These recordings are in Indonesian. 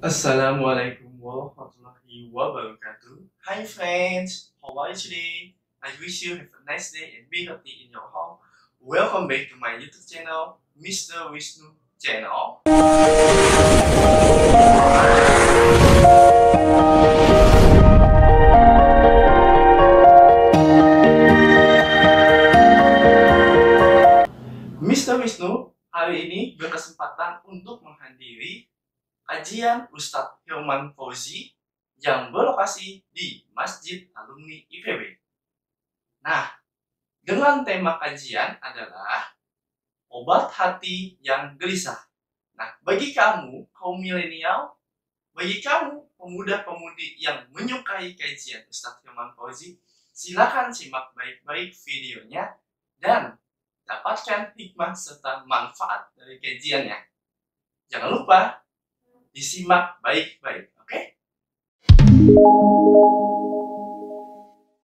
Assalamualaikum warahmatullahi wabarakatuh. Hi friends, how are you today? I wish you have a nice day and be healthy in your home. Welcome back to my YouTube channel, Mr. Wisnu Channel. Mr. Wisnu hari ini berkesempatan untuk menghadiri kajian Ustadz Hilman Fauzi yang berlokasi di Masjid Alumni IPB. Nah, dengan tema kajian adalah obat hati yang gelisah. Nah, bagi kamu kaum milenial, bagi kamu pemuda-pemudi yang menyukai kajian Ustadz Hilman Fauzi, silakan simak baik-baik videonya dan dapatkan hikmah serta manfaat dari kajiannya. Jangan lupa disimak baik-baik, oke?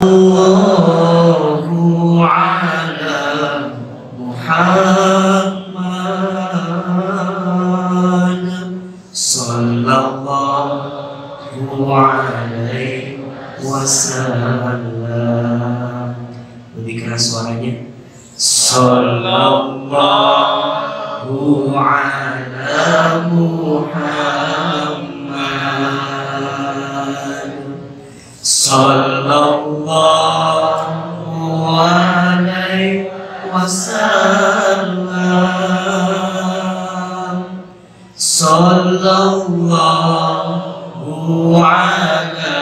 Allahu ala Muhammad sallallahu alaihi wasallam. Lebih keras suaranya. Sallallahu ala Muhammad sallallahu alaihi wasallam. Sallallahu ala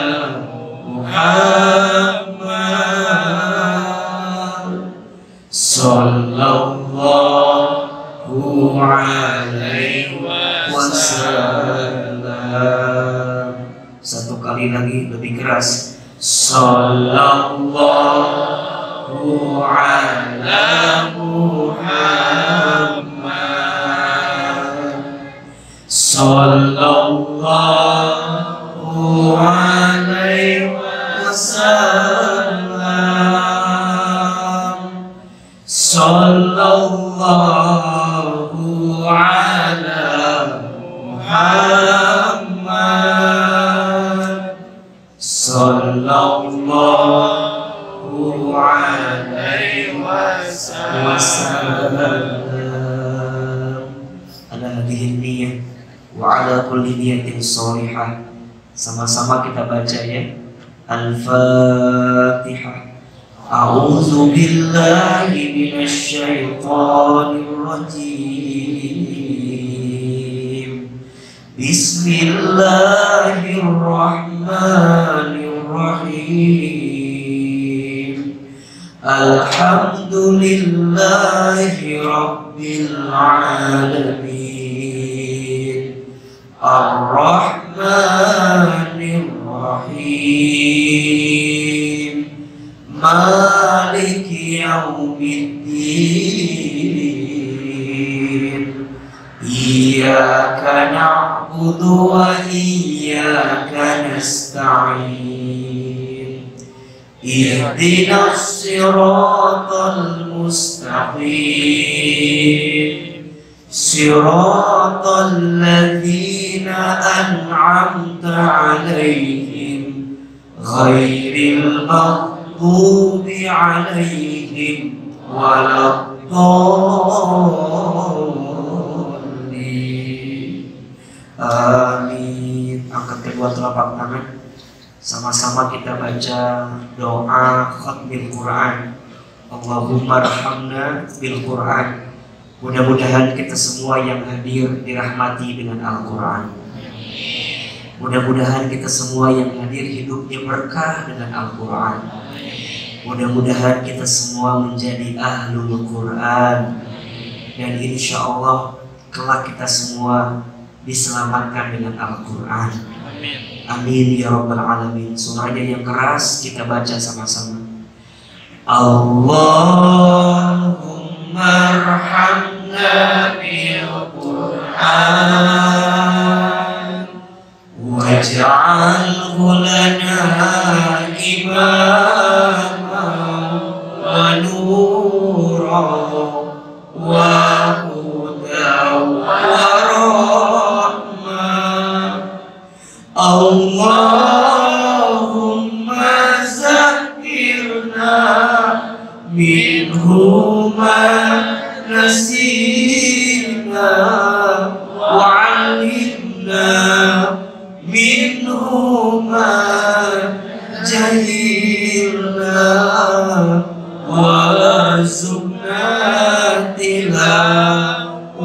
Muhammad sallallahu alaihi wasallam. Satu kali lagi lebih keras. Sallallahu ala Muhammad sallallahu alaihi wasallam. Sallallahu ala Muhammad sallallahu alaihi wasallam. Ala hadhihi niyyah wa ala kulli niyatin shalihah. Sama-sama kita baca ya. Al-Fatihah. A'udzu billahi minasy syaithanir rajim. Bismillahirrahmanirrahim. Alhamdulillahi rabbil alamin. Ar-Rahmanir Rahim. Maliki yaumiddin. Iyyaka na'budu wa iyyaka nasta'in. Ihdinas siratal mustaqim. Siratal ladzina an'amta 'alaihim ghairil maghdubi 'alaihim waladdallin. Amin. Angkat kedua telapak tangan. Sama-sama kita baca doa khatmil Quran. Allahumma rahamna bil Quran. Mudah-mudahan kita semua yang hadir dirahmati dengan Al-Quran. Mudah-mudahan kita semua yang hadir hidupnya berkah dengan Al-Quran. Mudah-mudahan kita semua menjadi ahlul Quran. Dan insya Allah kelak kita semua diselamatkan dengan Al-Quran. Amin ya rabbal alamin. Surahnya yang keras kita baca sama-sama. Allahumma arhamna bil Quran waj'alhu lana imaman wa nuran wa hudan wa rahmah tilawatahu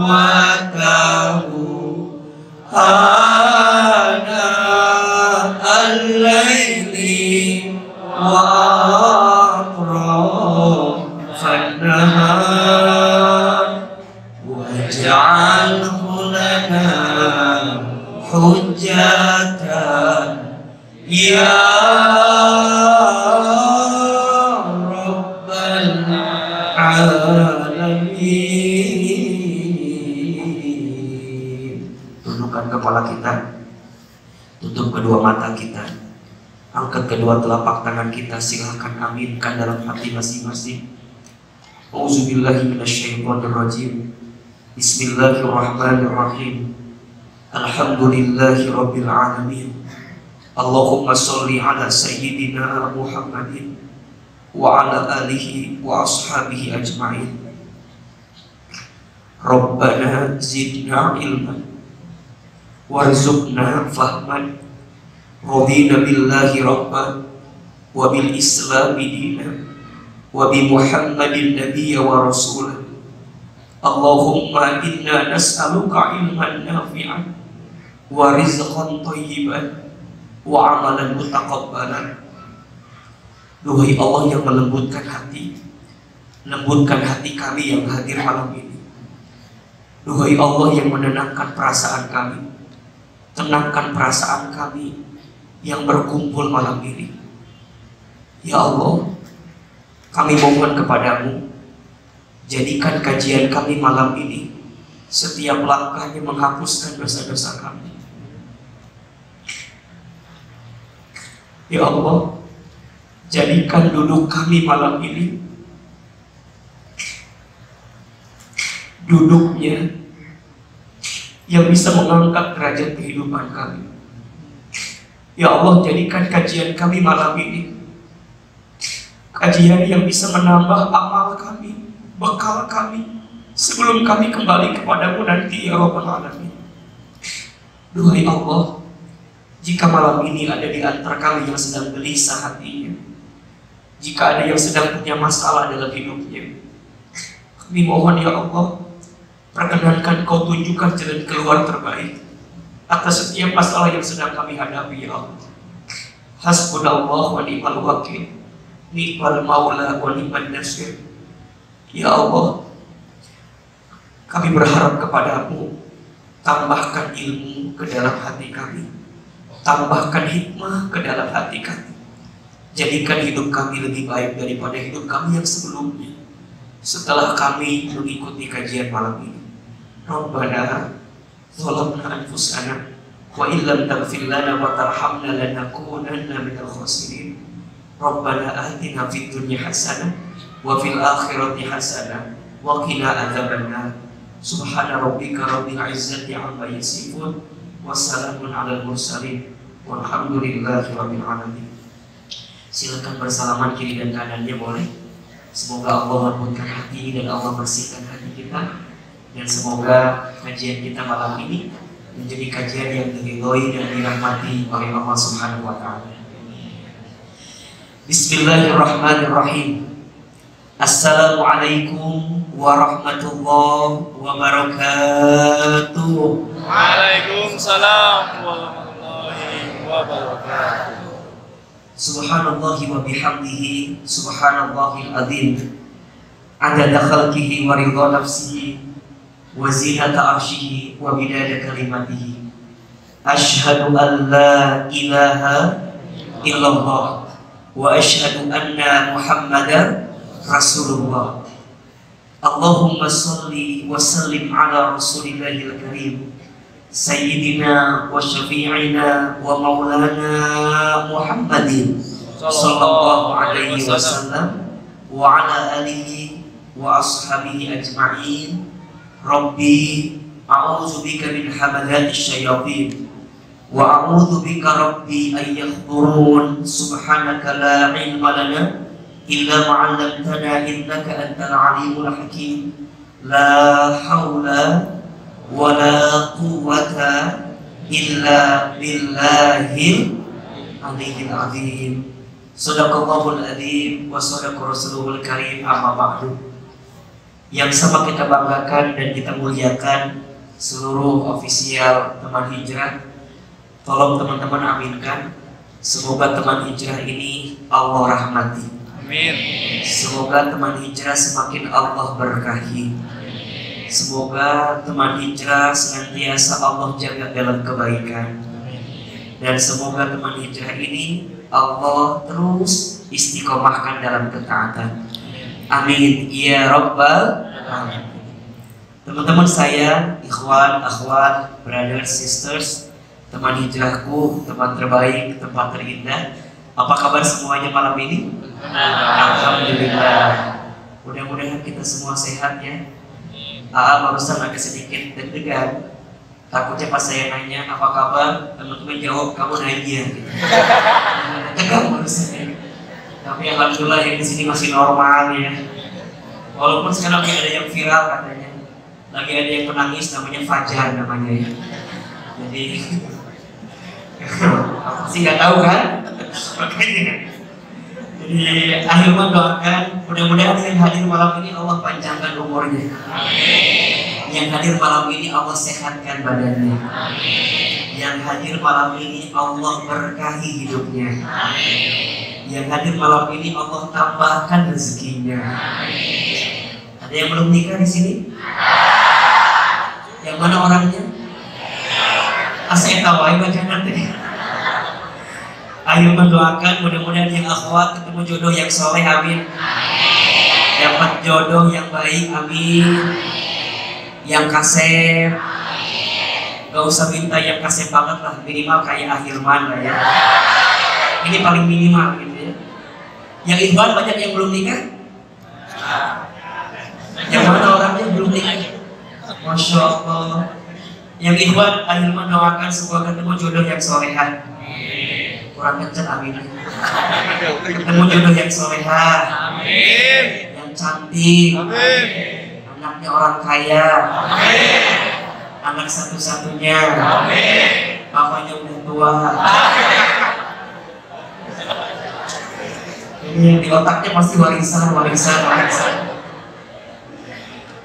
ana al-laili wa atrafan nahar waj'alhu lana hujjatan ya Rabbal Alamin. Tundukkan kepala kita, tutup kedua mata kita, angkat kedua telapak tangan kita, silahkan aminkan dalam hati masing-masing. Auzubillahi minasyaitonirrajim. Bismillahirrahmanirrahim. Alhamdulillahi rabbil alamin. Allahumma sholli ala sayyidina Muhammadin wa ala alihi wa ashabihi ajma'in. Rabbana zidna ilman warzuqna fahman. Radina billahi rabban wa bil islami dinan wa bi Muhammadin nabiyya wa rasulah. Allahumma inna nas'aluka ilman nafi'an wa rizqan thayyiban wa amalan mutaqabbalan. Duhai Allah yang melembutkan hati, lembutkan hati kami yang hadir malam ini. Duhai Allah yang menenangkan perasaan kami, tenangkan perasaan kami yang berkumpul malam ini. Ya Allah, kami mohon kepadamu, jadikan kajian kami malam ini setiap langkahnya menghapuskan dosa-dosa kami. Ya Allah, jadikan duduk kami malam ini duduknya yang bisa mengangkat derajat kehidupan kami. Ya Allah, jadikan kajian kami malam ini kajian yang bisa menambah amal kami, bekal kami sebelum kami kembali kepadamu nanti ya Rabbal Alamin. Duhai Allah, jika malam ini ada di antara kami yang sedang gelisah hatinya, jika ada yang sedang punya masalah dalam hidupnya, kami mohon ya Allah, perkenankan Kau tunjukkan jalan keluar terbaik atas setiap masalah yang sedang kami hadapi ya Allah. Hasbunallah wa ni'mal wakil, ni'mal maula wa ni'man nasir. Ya Allah, kami berharap kepadamu, tambahkan ilmu ke dalam hati kami, tambahkan hikmah ke dalam hati kami. Jadikan hidup kami lebih baik daripada hidup kami yang sebelumnya setelah kami mengikuti kajian malam ini. Rabbana zalamna anfusana wa illam taghfir lana wa tarhamna lanakunanna minal khasirin. Rabbana atina fid dunya hasanah wa fil akhirati hasanah wa qina adzabannar. Subhana rabbika rabbil izzati amma yasifun wa salamun alal mursalin walhamdulillahi rabbil alamin. Silakan bersalaman kiri dan kanannya boleh. Semoga Allah lembutkan hati dan Allah bersihkan hati kita, dan semoga kajian kita malam ini menjadi kajian yang diridhoi dan dirahmati oleh Allah Subhanahu wa taala. Bismillahirrahmanirrahim. Assalamualaikum warahmatullahi wabarakatuh. Waalaikumsalam warahmatullahi wabarakatuh. Subhanallahi wa bihamdihi, subhanallahil azim, adada khalqihi wa ridha nafsihi wa zinata arshihi wa bidada kalimatihi. Ashhadu an la ilaha illallah wa ashhadu anna Muhammadan Rasulullah. Allahumma salli wa sallim ala rasulillahil karim Sayyidina wa syafi'ina wa maulana Muhammadin sallallahu alaihi wasallam wa ala alihi wa ashabihi ajma'in. Rabbi a'udzu bika min hamazati syayatin wa a'udzu bika rabbi an yahdurun. Subhanaka la ilma lana illa ma 'allamtana innaka antal alimul hakim. La haula wala quwwata illa billahil aliyyil azim. Shadaqallahul azim wa shadaqa rasulul karim. Amma ba'du. yang sama kita banggakan dan kita muliakan seluruh ofisial teman hijrah. Tolong teman-teman aminkan, semoga teman hijrah ini Allah rahmati. Amin. Semoga teman hijrah semakin Allah berkahi. Semoga teman hijrah senantiasa Allah jaga dalam kebaikan. Dan semoga teman hijrah ini Allah terus istiqomahkan dalam ketaatan. Amin ya rabbal alamin. Teman-teman saya, ikhwan, akhwat, brothers, sisters, teman hijrahku, teman terbaik, tempat terindah. Apa kabar semuanya malam ini? Alhamdulillah. Mudah-mudahan kita semua sehat ya. Barusan agak sedikit deg-degan. Takutnya pas saya nanya apa kabar, teman-teman jawab kamu nanya. Tegang barusan. Tapi alhamdulillah yang di sini masih normal ya. Walaupun sekarang lagi ada yang viral katanya, lagi ada yang menangis namanya Fajar namanya ya. Jadi apa sih nggak tahu kan? Makanya. Jadi akhirnya doakan mudah-mudahan yang hadir malam ini Allah panjangkan umurnya. Amin. Yang hadir malam ini Allah sehatkan badannya. Amin. Yang hadir malam ini Allah berkahi hidupnya. Amin. Yang hadir malam ini Allah tambahkan rezekinya. Amin. Ada yang belum nikah di sini? Yang mana orangnya? Saya tahu baca nanti. Ayo mendoakan mudah-mudahan yang akhwat ketemu jodoh yang soleh, amin. Dapat jodoh yang baik, amin. Yang kasep, gak usah minta yang kasep banget lah, minimal kayak Ahilman lah ya. Ini paling minimal gitu ya. Yang Ikhwan banyak yang belum nikah? Yang mana orangnya belum nikah? Masya Allah. Yang Ikhwan, Ahilman doakan semoga ketemu jodoh yang solehan. Kurang kenceng, amin. Ketemu jodoh yang soleha, amin. Yang cantik, amin. Anaknya orang kaya, amin. Anak satu-satunya, amin. Bapaknya udah tua, ini yang di otaknya pasti warisan.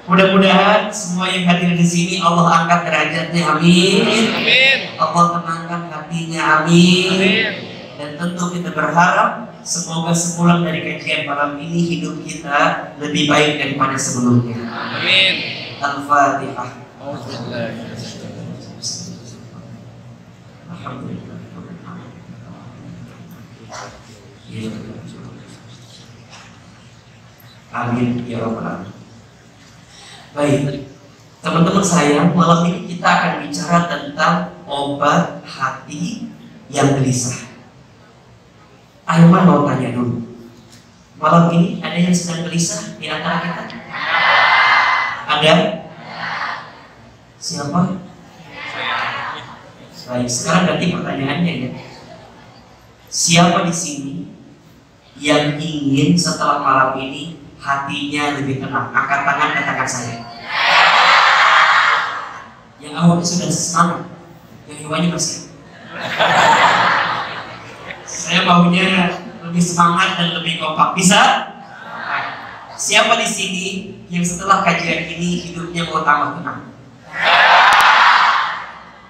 Mudah-mudahan semua yang hadir di sini Allah angkat derajatnya, amin. Amin. Allah tenangkan hatinya, amin. Amin. Dan tentu kita berharap semoga sepulang dari kajian malam ini hidup kita lebih baik daripada sebelumnya. Amin. Al-Fatihah. Alhamdulillah. Amin ya rabbal alamin. Baik, teman-teman saya, malam ini kita akan bicara tentang obat hati yang gelisah. Ahilman mau tanya dulu, malam ini ada yang sedang gelisah di antara kita? Ada? Siapa? Baik, sekarang ganti pertanyaannya ya. Siapa di sini yang ingin setelah malam ini hatinya lebih tenang? Angkat tangan, katakan saya. Yang awalnya sudah semangat, yang hewannya masih. Saya maunya lebih semangat dan lebih kompak. Bisa? Siapa di sini yang setelah kajian ini hidupnya mau tambah tenang?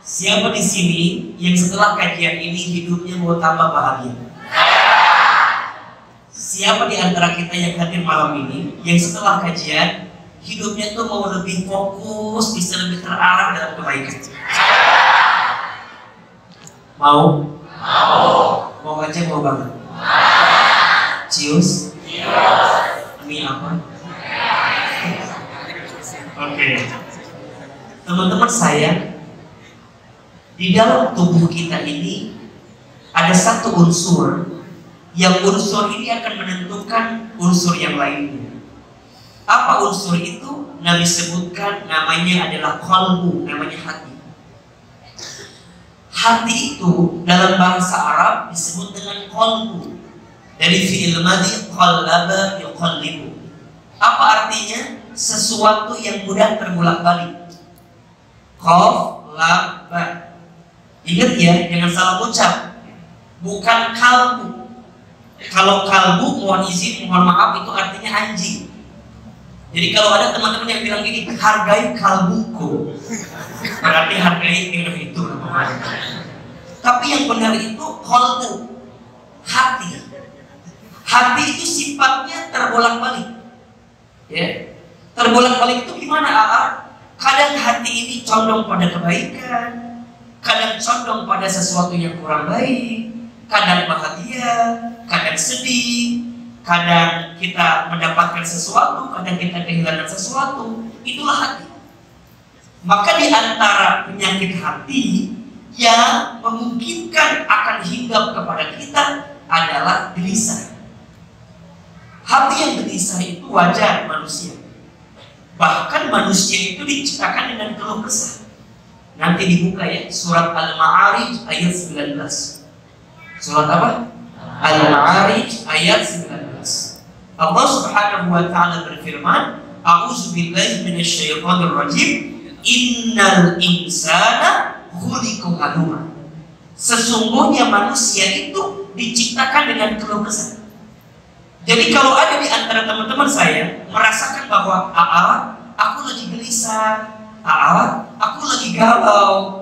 Siapa di sini yang setelah kajian ini hidupnya mau tambah bahagia? Siapa di antara kita yang hadir malam ini yang setelah kajian hidupnya tuh mau lebih fokus, bisa lebih terarah dalam kebaikan? Mau? Mau aja, mau banget? Cius? Ini apa? Oke. Teman-teman saya, di dalam tubuh kita ini ada satu unsur yang unsur ini akan menentukan unsur yang lainnya. Apa unsur itu? Nabi sebutkan namanya adalah qalbu, namanya hati. Hati itu dalam bahasa Arab disebut dengan qalbu. Dari fi'il madhi qallaba yuqallibu. Apa artinya? Sesuatu yang mudah terbolak-balik. Qaf, lam, ba. Ingat ya, jangan salah ucap. Bukan kalbu. Kalau kalbu, mohon izin, mohon maaf, itu artinya anjing. Jadi kalau ada teman-teman yang bilang gini, hargai kalbuku, berarti hargai dengan itu. Tapi yang benar itu qalbu, hati. Hati itu sifatnya terbolak-balik. Ya. Terbolak-balik itu gimana? Kadang hati ini condong pada kebaikan, kadang condong pada sesuatu yang kurang baik, kadang bahagia, kadang sedih, kadang kita mendapatkan sesuatu, kadang kita kehilangan sesuatu. Itulah hati. Maka di antara penyakit hati yang memungkinkan akan hinggap kepada kita adalah gelisah. Hati yang gelisah itu wajar manusia. Bahkan manusia itu diciptakan dengan keluh kesah. Nanti dibuka ya, surat Al-Ma'arij ayat 19. Surat apa? Al-Ma'arij ayat 19. Allah Subhanahu wa taala berfirman, "A'udzu billahi minasyaitonir rajim. Innal insana khuliqa halu'a." Sesungguhnya manusia itu diciptakan dengan keluh kesah. Jadi kalau ada di antara teman-teman saya merasakan bahwa aku lagi gelisah, aku lagi galau,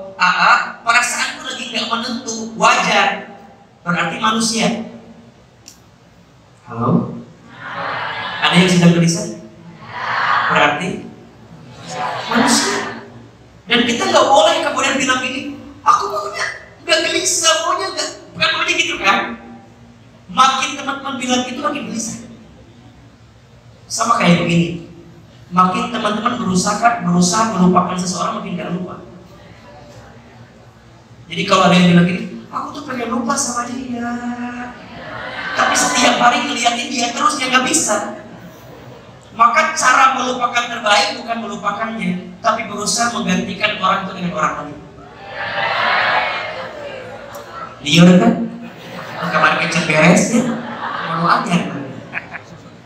perasaanku lagi nggak menentu, wajar. Berarti manusia. Halo? Ada yang sedang gelisah? Berarti manusia. Dan kita nggak boleh kemudian bilang gini, aku maunya nggak gelisah, maunya nggak, bukan maunya gitu kan? Makin teman-teman bilang itu makin gelisah. Sama kayak begini, makin teman-teman berusaha melupakan seseorang, makin gak lupa. Jadi kalau ada yang bilang gini, aku tuh pengen lupa sama dia, tapi setiap hari ngeliatin dia terus, ya gak bisa. Maka cara melupakan terbaik bukan melupakannya, tapi berusaha menggantikan orang itu dengan orang lain. Dia kan? Kemarin kecil beres ya, mau aja.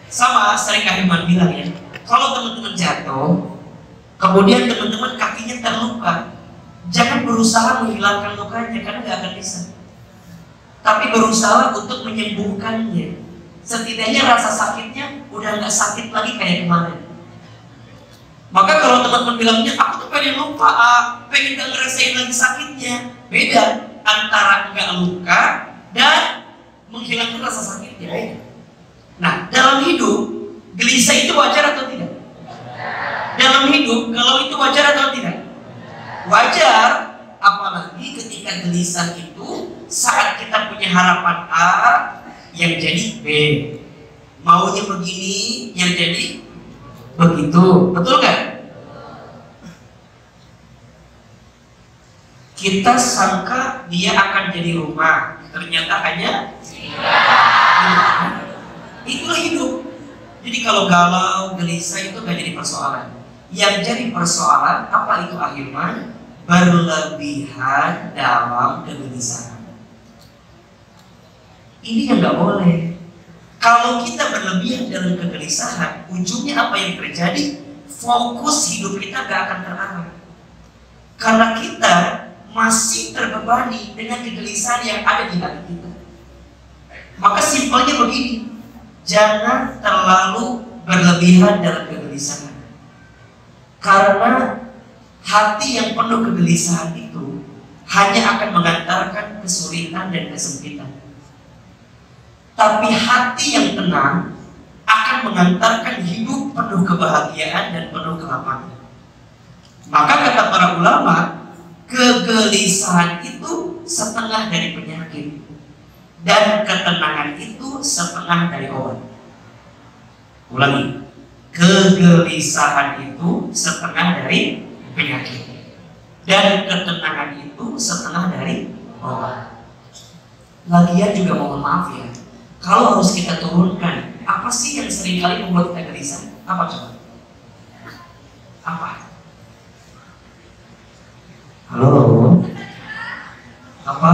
Sama sering Kak Iman bilang ya, kalau teman-teman jatuh, kemudian teman-teman kakinya terluka, jangan berusaha menghilangkan lukanya karena nggak akan bisa. Tapi berusaha untuk menyembuhkannya. Setidaknya rasa sakitnya udah nggak sakit lagi kayak kemarin. Maka kalau teman-teman bilangnya, aku tuh pengen lupa, pengen nggak ngerasain lagi sakitnya, beda antara nggak luka dan menghilangkan rasa sakitnya. Nah, dalam hidup gelisah itu wajar atau tidak? Dalam hidup kalau itu wajar atau tidak? Wajar, apalagi ketika gelisah itu saat kita punya harapan A yang jadi B, maunya begini yang jadi begitu, betul nggak? Kita sangka dia akan jadi rumah, ternyata hanya itulah hidup. Jadi kalau galau, gelisah itu gak jadi persoalan. Yang jadi persoalan apa itu akhirnya? Berlebihan dalam kegelisahan. Ini yang gak boleh. Kalau kita berlebihan dalam kegelisahan, ujungnya apa yang terjadi? Fokus hidup kita gak akan terarah. Karena kita masih terbebani dengan kegelisahan yang ada di hati kita. Maka simpelnya begini, jangan terlalu berlebihan dalam kegelisahan. Karena hati yang penuh kegelisahan itu hanya akan mengantarkan kesulitan dan kesempitan. Tapi hati yang tenang akan mengantarkan hidup penuh kebahagiaan dan penuh kelapangan. Maka kata para ulama, kegelisahan itu setengah dari penyakit dan ketenangan itu setengah dari obat. Ulangi, kegelisahan itu setengah dari penyakit dan ketenangan itu setengah dari obat. Lagian juga mohon maaf ya, kalau harus kita turunkan, apa sih yang seringkali membuat kita gelisah? Apa coba? Apa? Halo? Apa?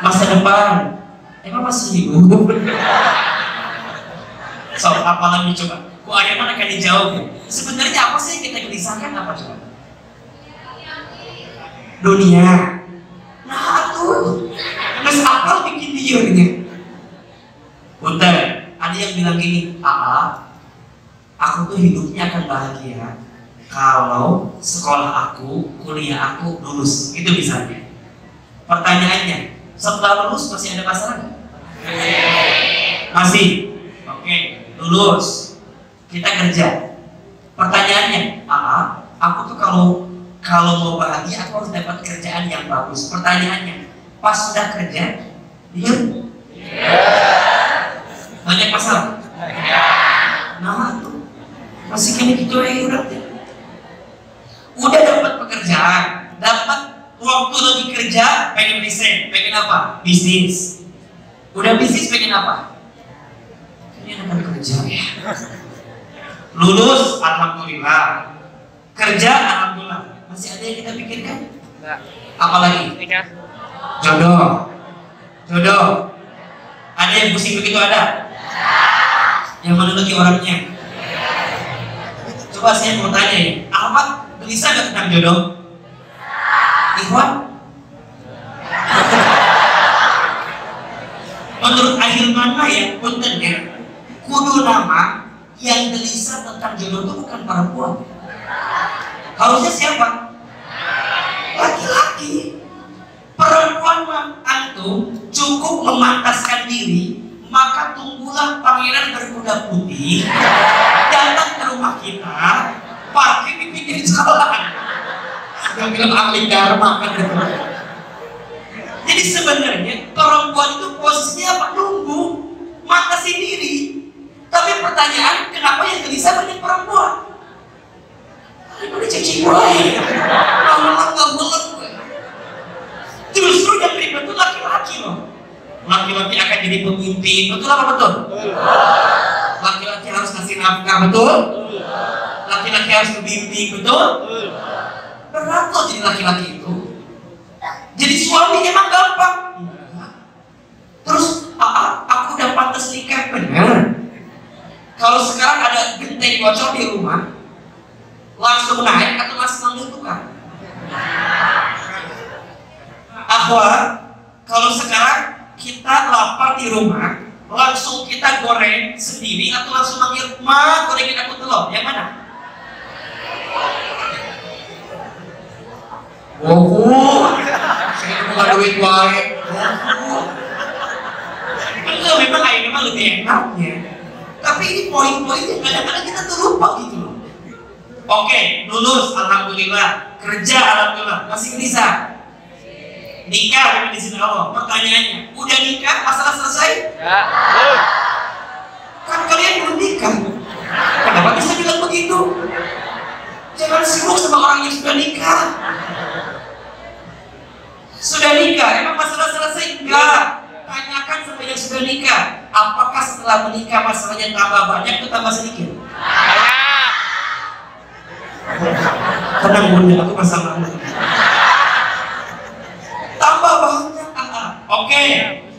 Masa depan. Emang masih hidup? So, apa lagi coba? Kok akhirnya akan dijawab ya? Sebenarnya apa sih yang kita gelisahkan? Apa coba? Dunia. Nah tuh, terus apa bikin dia ini? Punten, ada yang bilang gini, aku tuh hidupnya akan bahagia kalau sekolah aku, kuliah aku lulus. Itu misalnya. Pertanyaannya, setelah lulus masih ada masalah nggak? Masih. Oke, lulus. Kita kerja. Pertanyaannya, aku tuh kalau mau bahagia aku harus dapat kerjaan yang bagus. Pertanyaannya, pas sudah kerja, diam? Banyak masalah? Nah tuh, masih kayak gitu udah. Udah dapat pekerjaan, dapat waktu lagi kerja, pengen resign, pengen apa? Bisnis. Udah bisnis pengen apa? Kayaknya akan kerja ya. Lulus, alhamdulillah. Kerja, alhamdulillah. Masih ada yang kita pikirkan? Apalagi? Jodoh. Ada yang pusing begitu ada? Yang mana lagi orangnya? Coba saya mau tanya ya, Ahmad gelisah gak tentang jodoh? Ikhwan? Menurut Ahilman ya, punten ya, kudu nama yang gelisah tentang jodoh itu bukan perempuan. Harusnya siapa? Laki-laki. Perempuan mah antum cukup memantaskan diri, maka tunggulah pangeran berkuda putih datang ke rumah kita, parkir di pinggir jalan. Sudah bilang ahli dharma kan. Jadi sebenarnya perempuan itu posisinya apa? Nunggu, matasin diri. Tapi pertanyaan, kenapa yang gelisah banyak perempuan? Ini cacing gue, nggak boleh. Justru yang ribet itu laki-laki loh. Laki-laki akan jadi pemimpin, betul apa betul? Laki-laki harus ngasih nafkah, betul? Laki-laki harus membimbing, betul? Berat loh jadi laki-laki itu. Jadi suami emang gampang. Terus aku udah pantas nikah, bener. Kalau sekarang ada genteng bocor di rumah, langsung naik atau masih manggil tukang? Akhwat, kalau sekarang kita lapar di rumah, langsung kita goreng sendiri atau langsung manggil, "Ma, gorengin aku telur." Yang mana? Saya bukan duit wae. Enggak, memang air memang lebih enaknya. Tapi ini poin-poin yang kadang-kadang kita tuh lupa gitu loh. Oke, lulus, alhamdulillah. Kerja, alhamdulillah. Masih bisa. Nikah di sini Allah. Pertanyaannya, udah nikah, masalah selesai? Ya. Kan kalian belum nikah. Kenapa bisa bilang begitu? Jangan sibuk sama orang yang sudah nikah. Sudah nikah, emang masalah selesai? Enggak. Tanyakan sama yang sudah nikah, apakah setelah menikah masalahnya tambah banyak atau tambah sedikit? Tenang bunda, aku masalah. Tambah banyak. Oke,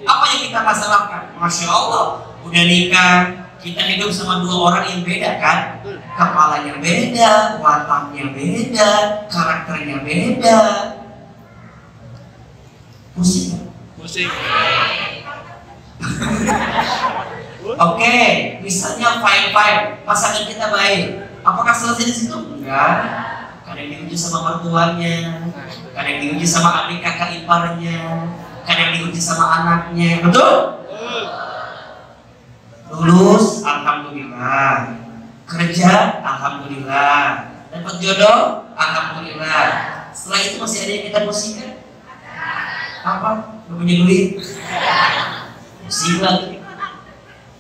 apa yang kita masalahkan? Masya Allah, udah nikah, kita hidup sama dua orang yang beda kan? Kepalanya beda, wataknya beda, karakternya beda. Pusing gak? Pusing. Oke, misalnya file-file pasangan kita baik, apakah selesai di situ? Enggak. Kadang diuji sama mertuanya, kadang diuji sama adik kakak iparnya, kadang diuji sama anaknya, betul? Lulus, alhamdulillah. Kerja, alhamdulillah. Dapat jodoh, alhamdulillah. Setelah itu masih ada yang kita pusingkan? Apa? Gak punya duit? Pusing lagi.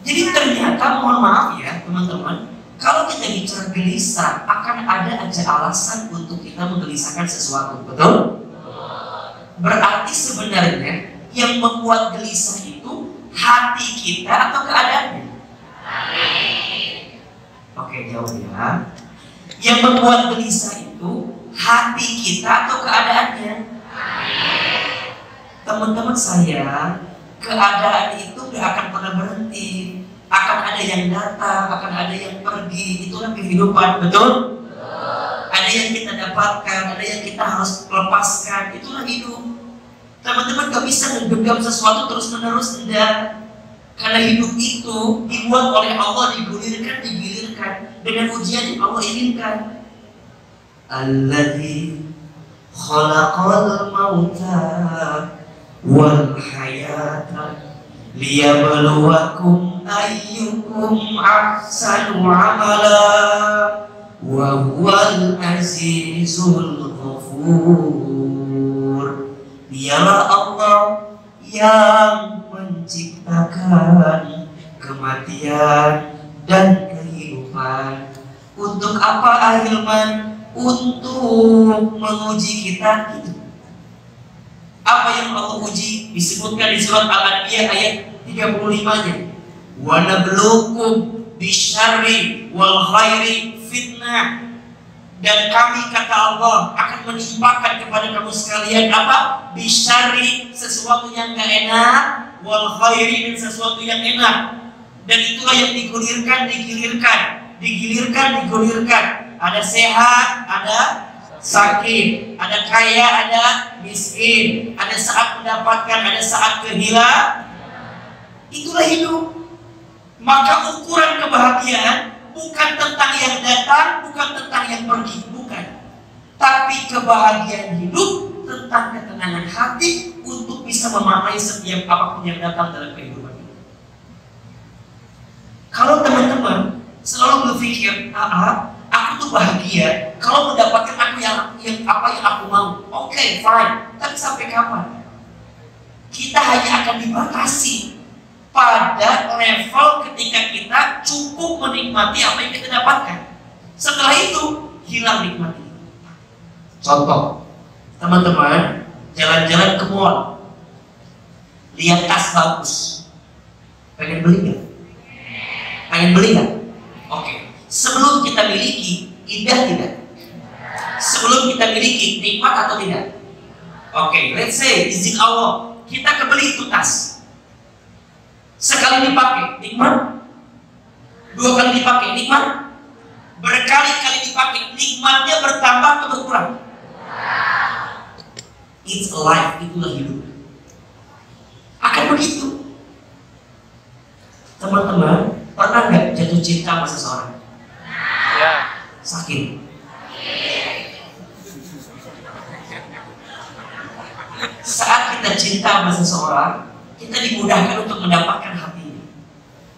Jadi ternyata, mohon maaf ya teman-teman, kalau kita bicara gelisah, akan ada aja alasan untuk kita menggelisahkan sesuatu, betul? Berarti sebenarnya yang membuat gelisah itu hati kita atau keadaannya? Oke, jawab ya. Yang membuat gelisah itu hati kita atau keadaannya? Teman-teman saya, keadaan itu gak akan pernah berhenti. Akan ada yang datang, akan ada yang pergi. Itulah kehidupan, betul? Ada yang kita dapatkan, ada yang kita harus lepaskan. Itulah hidup. Teman-teman gak bisa menggenggam sesuatu terus-menerus, enggak. Karena hidup itu dibuat oleh Allah, digulirkan dengan ujian yang Allah inginkan. Alladzi khalaqal mauta wal hayata liyabluwakum ayyukum ahsanu amala wa huwal azizul ghafur. Dialah Allah yang menciptakan kematian dan kehidupan. Untuk apa ahilman? Untuk menguji kita itu. Apa yang Allah uji? Disebutkan di surat Al-Anbiya ayat 35-nya. Wa nabluukum bisyarri wal khairi fitnah. Dan kami, kata Allah, akan menimpakan kepada kamu sekalian apa? Bisyarri, sesuatu yang gak enak, wal khairi, dan sesuatu yang enak. Dan itulah yang digulirkan. Ada sehat, ada sakit, ada kaya, ada miskin, ada saat mendapatkan, ada saat kehilangan. Itulah hidup. Maka ukuran kebahagiaan bukan tentang yang datang, bukan tentang yang pergi, bukan. Tapi kebahagiaan hidup tentang ketenangan hati untuk bisa memaknai setiap apapun yang datang dalam kehidupan ini. Kalau teman-teman selalu berpikir, aku tuh bahagia kalau mendapatkan aku yang apa yang aku mau. Oke, fine. Tapi sampai kapan? Kita hanya akan dibatasi pada level ketika kita cukup menikmati apa yang kita dapatkan. Setelah itu hilang nikmat itu. Contoh, teman-teman jalan-jalan ke mall, lihat tas bagus, pengen beli nggak? Oke. Sebelum kita miliki, indah tidak? Sebelum kita miliki, nikmat atau tidak? Oke, let's say izin Allah, kita kebeli itu tas. Sekali dipakai, nikmat. 2 kali dipakai, nikmat. Berkali-kali dipakai, nikmatnya bertambah atau berkurang? It's life, itulah hidup. Akan begitu. Teman-teman, pernah nggak jatuh cinta sama seseorang? Ya. Sakit. Saat kita cinta sama seseorang, kita dimudahkan untuk mendapatkan hatinya.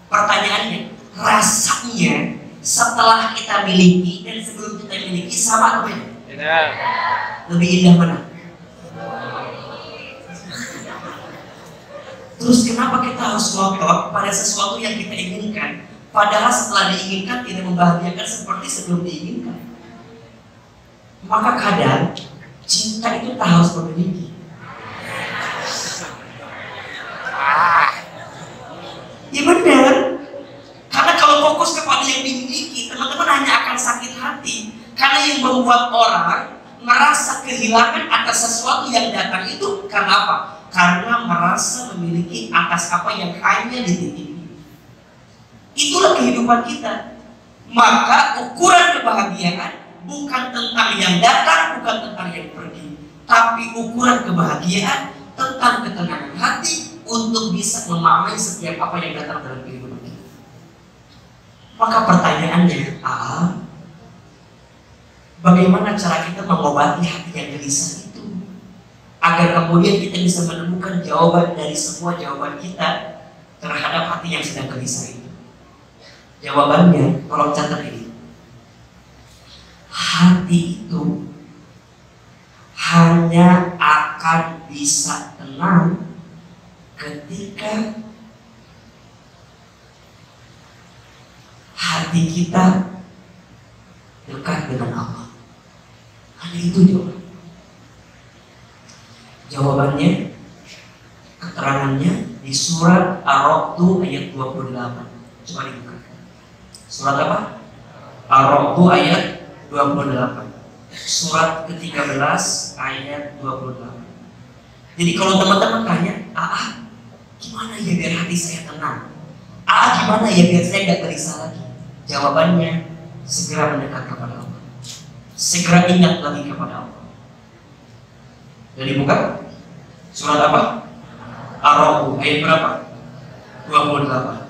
Pertanyaannya, rasanya setelah kita miliki dan sebelum kita miliki sama atau beda? Tidak. Lebih indah mana? Terus kenapa kita harus ngotot pada sesuatu yang kita inginkan? Padahal setelah diinginkan tidak membahagiakan seperti sebelum diinginkan. Maka kadang cinta itu tak harus memiliki. Ya benar. Karena kalau fokus kepada yang dimiliki, teman-teman hanya akan sakit hati. Karena yang membuat orang merasa kehilangan atas sesuatu yang datang itu karena apa? Karena merasa memiliki atas apa yang hanya ditimiliki. Itulah kehidupan kita. Maka ukuran kebahagiaan bukan tentang yang datang, bukan tentang yang pergi, tapi ukuran kebahagiaan tentang ketenangan hati untuk bisa memahami setiap apa yang datang dalam kehidupan kita. Maka pertanyaannya, bagaimana cara kita mengobati hati yang gelisah itu agar kemudian kita bisa menemukan jawaban dari semua jawaban kita terhadap hati yang sedang gelisah itu? Jawabannya, tolong catat ini. Hati itu hanya akan bisa tenang ketika hati kita dekat dengan Allah. Hanya itu jawaban. Jawabannya, keterangannya di surat Ar-Ra'd ayat 28. Coba dibuka. Surat apa? Ar-Ra'd ayat 28. Surat ke-13 ayat 28. Jadi kalau teman-teman tanya, gimana ya biar hati saya tenang? Gimana ya biar saya gak gelisah lagi? Jawabannya, segera mendekat kepada Allah. Segera ingat lagi kepada Allah. Jadi buka surat apa? Ar-Ra'd ayat berapa? 28.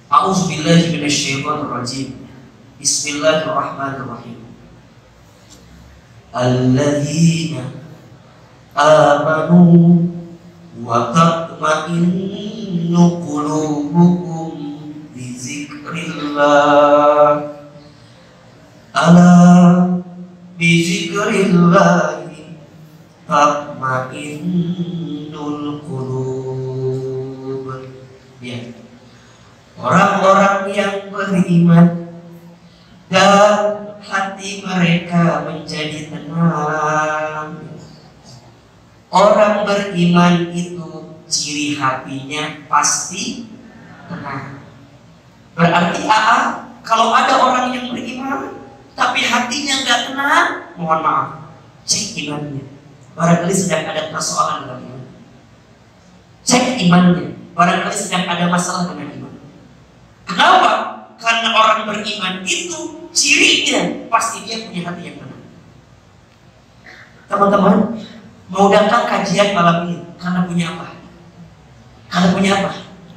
A'udzubillahi minasyaitonirrajim. Bismillahirrahmanirrahim. Alladzina amanu wa tatma'innu qulubuhum bi dzikrillah. Ala bi dzikrillah tatma'innul qulub. Ya. Orang-orang yang beriman dan hati mereka menjadi tenang. Orang beriman itu ciri hatinya pasti tenang. Berarti kalau ada orang yang beriman tapi hatinya nggak tenang, mohon maaf, cek imannya. Barangkali sedang ada persoalan dalam iman. Cek imannya. Barangkali sedang ada masalah dengan iman. Kenapa? Karena orang beriman itu cirinya pasti dia punya hati yang tenang. Teman-teman, mau datang kajian malam ini karena punya apa? Karena punya apa?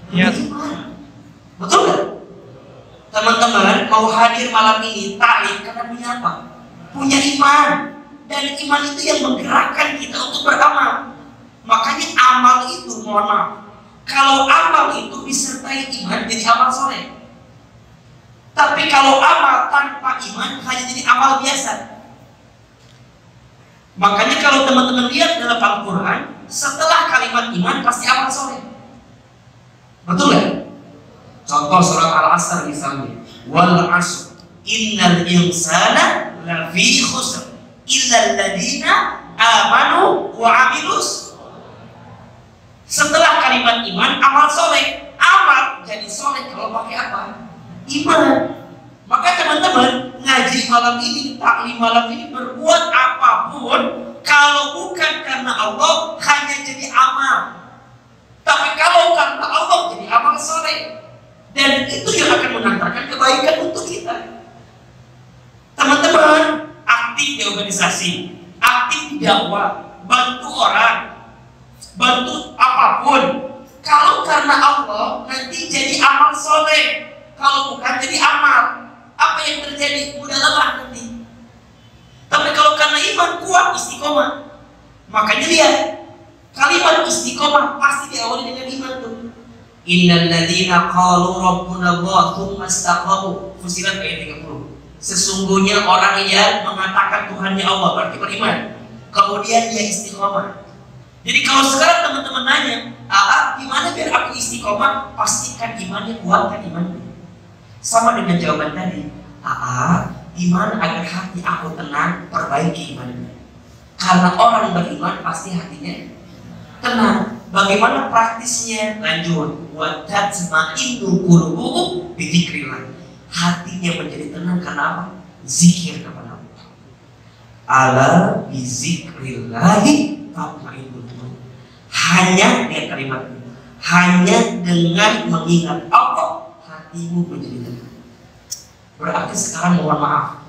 Punya iman. Betul kan? Teman-teman mau hadir malam ini taklim karena punya apa? Punya iman. Dan iman itu yang menggerakkan kita untuk beramal. Makanya amal itu, mohon maaf, kalau amal itu disertai iman jadi amal soleh. Tapi kalau amal tanpa iman hanya jadi amal biasa. Makanya kalau teman-teman lihat dalam Al-Quran, setelah kalimat iman pasti amal soleh. Betul ya? Contoh surat Al-Asr misalnya, wal asr innal insana lafi khusr illal ladina amanu wa amilus. Setelah kalimat iman, amal soleh. Amal jadi soleh kalau pakai apa? Iman. Maka teman-teman ngaji malam ini, taklim malam ini, berbuat apapun kalau bukan karena Allah hanya jadi amal. Tapi kalau karena Allah jadi amal soleh. Dan itu yang akan mengantarkan kebaikan untuk kita. Teman-teman aktif di organisasi, aktif di dakwah, bantu orang, bantu apapun. Kalau karena Allah nanti jadi amal soleh. Kalau bukan jadi amal, apa yang terjadi? Mudah lelah nanti. Tapi kalau karena iman kuat, istiqomah. Makanya lihat kalimat istiqomah pasti diawali dengan iman tuh. Innal ladzina qalu rabbuna Allah tsumma istaqamu. Fusilat ayat 30. Sesungguhnya orang yang mengatakan Tuhannya Allah berarti beriman. Kemudian dia istiqomah. Jadi kalau sekarang teman-teman nanya, gimana biar aku istiqomah? Pastikan imannya, kuatkan imannya. Sama dengan jawaban tadi. Gimana agar hati aku tenang? Perbaiki imannya. Karena orang beriman pasti hatinya tenang. Bagaimana praktisnya? Lanjut. Wa tatma'innu qulubuhum bi dzikrillah. Hatinya menjadi tenang karena apa? Zikir kepada Allah. Ala bi dzikrillahi tatma'innul qulub. Hanya dengan kalimat ini, hanya dengan mengingat Allah, hatimu menjadi tenang. Berarti sekarang mohon maaf,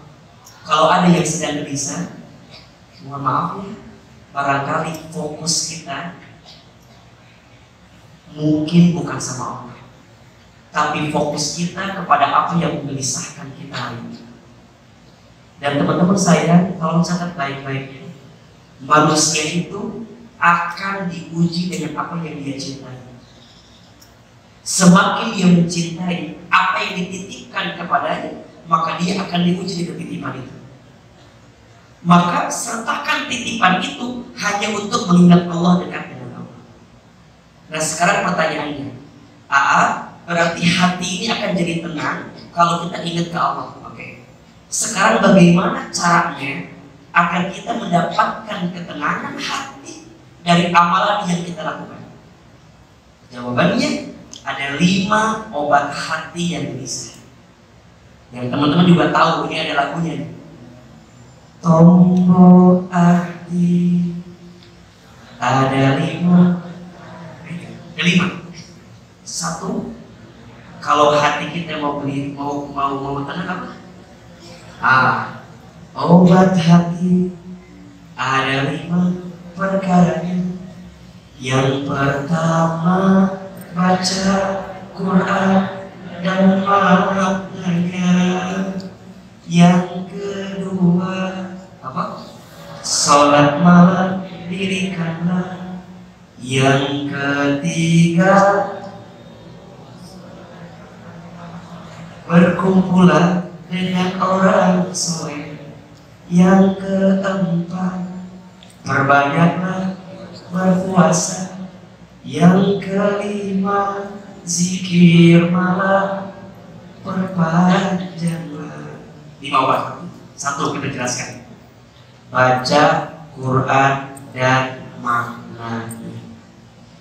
kalau ada yang sedang gelisah, mohon maaf ya, barangkali fokus kita mungkin bukan sama Allah, tapi fokus kita kepada apa yang menggelisahkan kita hari ini. Dan teman-teman saya, tolong catat baik-baik, manusia itu akan diuji dengan apa yang dia cintai. Semakin dia mencintai apa yang dititipkan kepadanya, maka dia akan diuji dengan titipan itu. Maka sertakan titipan itu hanya untuk mengingat Allah, dekat dengan Allah. Nah sekarang pertanyaannya, berarti hati ini akan jadi tenang kalau kita ingat ke Allah. Oke. Sekarang bagaimana caranya agar kita mendapatkan ketenangan hati dari amalan yang kita lakukan? Jawabannya ada 5 obat hati yang bisa. Yang teman-teman juga tahu, ini ada lagunya. Tombo hati ada 5. Ada 5. 1, kalau hati kita mau tenang apa? Obat hati ada 5 perkaranya. Yang pertama baca Quran dan maknanya. Yang kedua apa? Sholat malam dirikanlah. Yang ketiga berkumpulah dengan orang soleh. Yang keempat perbanyaklah berpuasa. Yang kelima zikir malam perpanjanglah. 5 waktu. Satu kita jelaskan. Baca Quran dan maknanya.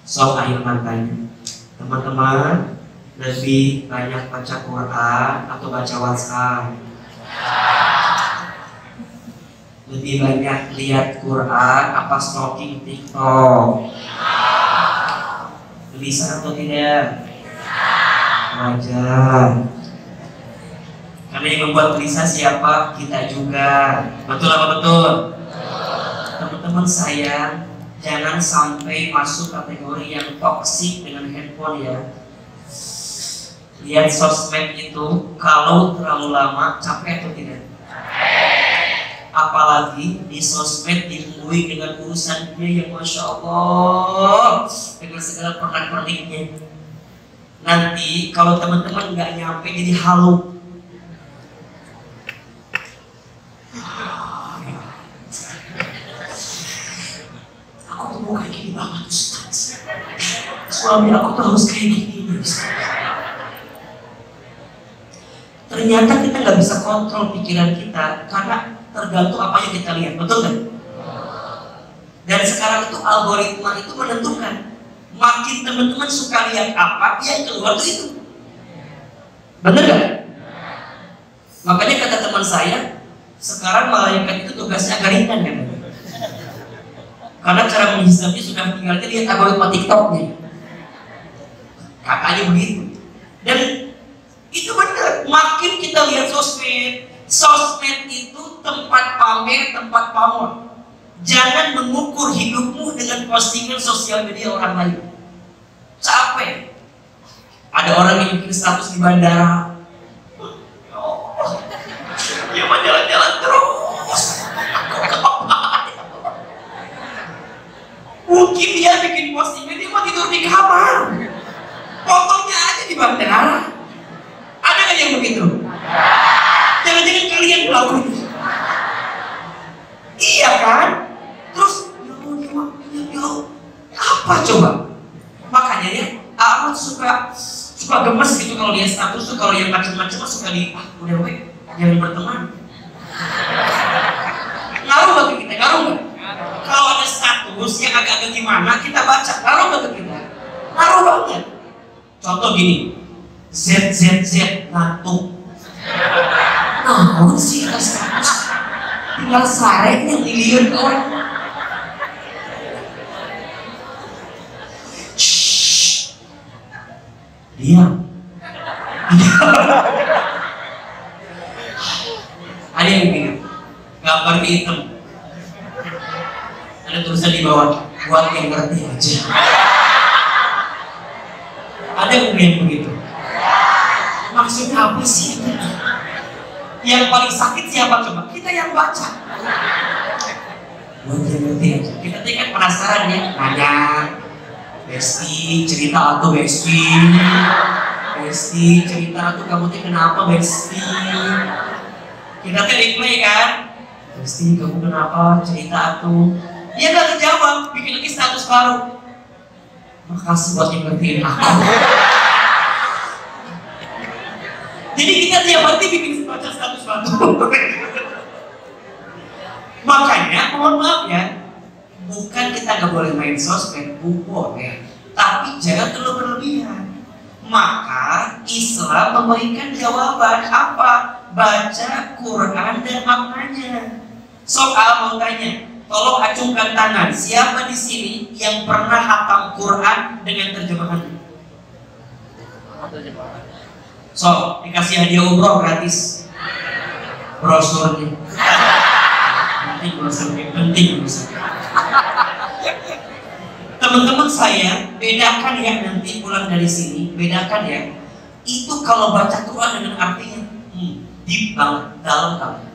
So Ahilman tanya, teman-teman lebih banyak baca Quran atau baca WhatsApp? Lebih banyak lihat Quran apa stalking TikTok? Bisa atau tidak? Wajar. Karena yang membuat gelisah siapa? Kita juga. Betul apa betul? Teman-teman sayang, jangan sampai masuk kategori yang toksik dengan handphone ya. Lihat sosmed itu kalau terlalu lama capek atau tidak? Apalagi di sosmed dibumbui dengan urusan dia yang Masya Allah dengan segala pernak-perniknya. Nanti kalau teman-teman nggak nyampe jadi halu. Aku tuh mau kayak gini banget Ustaz. Suami aku tuh harus kayak gini Ustaz. Ternyata kita nggak bisa kontrol pikiran kita karena tergantung apa yang kita lihat, betul kan? Dan sekarang itu algoritma itu menentukan. Makin teman-teman suka lihat apa, yang keluar itu. Bener gak? Makanya kata teman saya, sekarang malaikat itu tugasnya agak ringan kan? Karena cara menghisapnya sudah tinggalnya lihat algoritma TikToknya. Katanya begitu. Dan itu benar. Makin kita lihat sosmed itu tempat pamer, tempat pamor. Jangan mengukur hidupmu dengan postingan sosial media orang lain. Capek. Ada orang yang bikin status di bandara. Dia mah jalan-jalan terus. Mungkin dia bikin postingan, dia mau tidur di kamar. Fotonya aja di bandara. Ada nggak yang begitu? Jangan-jangan kalian melakukan itu. Iya kan? Terus apa coba? Makanya ya, amat suka gemes gitu kalau lihat status tuh, kalau yang macam-macam suka udah weh, jangan berteman. Ngaruh bagi kita, ngaruh nggak? Kalau ada status yang agak-agak gimana, kita baca, ngaruh bagi kita? Ngaruh banget. Contoh gini, ZZZ ngantuk. Nah, sih status tinggal sarek yang dilihat ke orang. Diam. Ada yang bikin gambar hitam, ada tulisan di bawah, buat yang ngerti aja. Ada yang begitu. Maksudnya apa sih? Yang paling sakit siapa coba? Kita yang baca. Buat yang ngerti aja. Kita kan penasaran ya, nanya. Besti, cerita atau Besti? Besti, cerita atau kamu tuh kenapa Besti? Kita tuh replay kan? Besti, kamu kenapa? Cerita atau? Dia gak terjawab, bikin lagi status baru. Makasih buat yang ngertiin aku. Jadi kita tiap hari bikin baca status baru. Makanya mohon maaf ya, bukan kita nggak boleh main sosmed, boleh, tapi jangan terlalu berlebihan. Maka Islam memberikan jawaban apa? Baca Quran dan maknanya. Soal mau tanya, tolong acungkan tangan. Siapa di sini yang pernah hafal Quran dengan terjemahannya? So, dikasih hadiah umroh gratis. Brosurnya. Penting brosurnya, penting brosurnya. Teman-teman saya, bedakan ya nanti pulang dari sini, bedakan ya. Itu kalau baca Quran dengan artinya deep banget, dalam banget.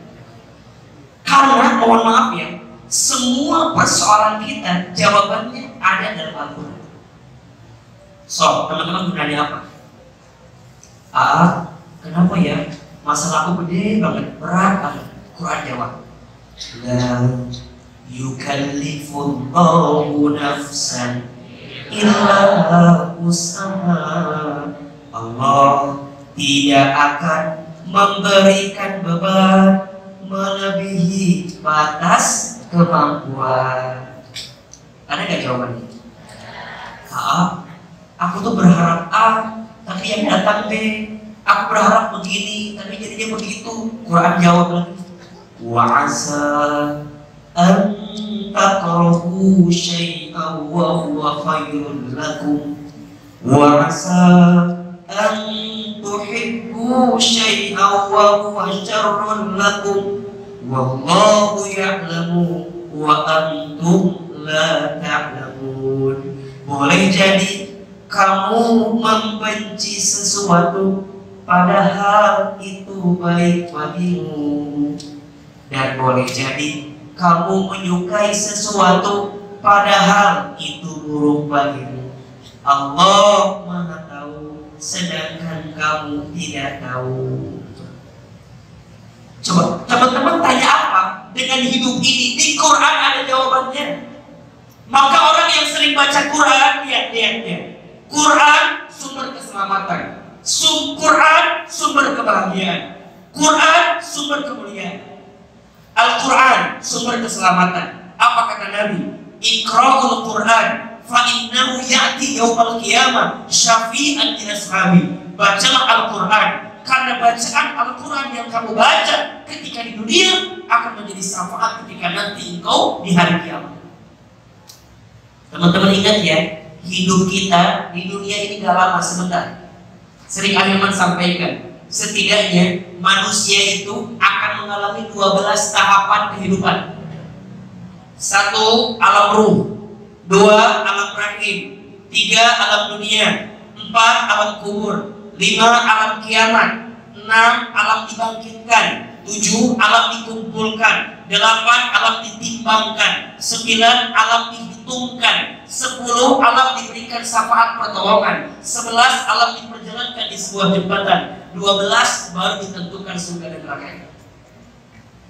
Karena mohon maaf ya, semua persoalan kita jawabannya ada dalam Al-Quran. So, teman-teman gunanya apa? Kenapa ya? Masalahku gede banget, berat banget. Quran jawab, la yukallifullahu nafsan illa wus'aha. Allah tidak akan memberikan beban melebihi batas kemampuan. Ada nggak jawabannya? Aku tuh berharap A, tapi yang datang B. Aku berharap begini, tapi jadinya begitu. Quran jawab lagi, wa asa an takrahu syai'an wa huwa khairun lakum wa asa an tuhibbu syai'an wa huwa syarrun lakum wallahu ya'lamu wa antum la ta'lamun. Boleh jadi kamu membenci sesuatu padahal itu baik bagimu, dan boleh jadi kamu menyukai sesuatu padahal itu buruk bagimu. Allah Maha tahu, sedangkan kamu tidak tahu. Coba teman-teman tanya apa dengan hidup ini? Di Quran ada jawabannya. Maka orang yang sering baca Quran, lihat. Quran sumber keselamatan, Quran sumber kebahagiaan, Quran sumber kemuliaan. Al-Quran sumber keselamatan. Apa kata Nabi? Iqra'ul Quran fa innahu ya'ti yaumal qiyamah syafi'an li ashabi. Bacalah Al-Quran, karena bacaan Al-Quran yang kamu baca ketika di dunia akan menjadi syafaat ketika nanti engkau di hari kiamat. Teman-teman ingat ya, hidup kita di dunia ini gak lama, sebentar. Sering Ahilman sampaikan, setidaknya manusia itu akan mengalami 12 tahapan kehidupan. 1. Alam ruh, 2. Alam rahim, 3. Alam dunia, 4. Alam kubur, 5. Alam kiamat, 6. Alam dibangkitkan, 7. Alam dikumpulkan, 8. Alam ditimbangkan, 9. Alam dihitungkan, 10. Alam diberikan syafaat pertolongan, 11. Alam diperjalankan di sebuah jembatan, 12. Baru ditentukan surga dan neraka.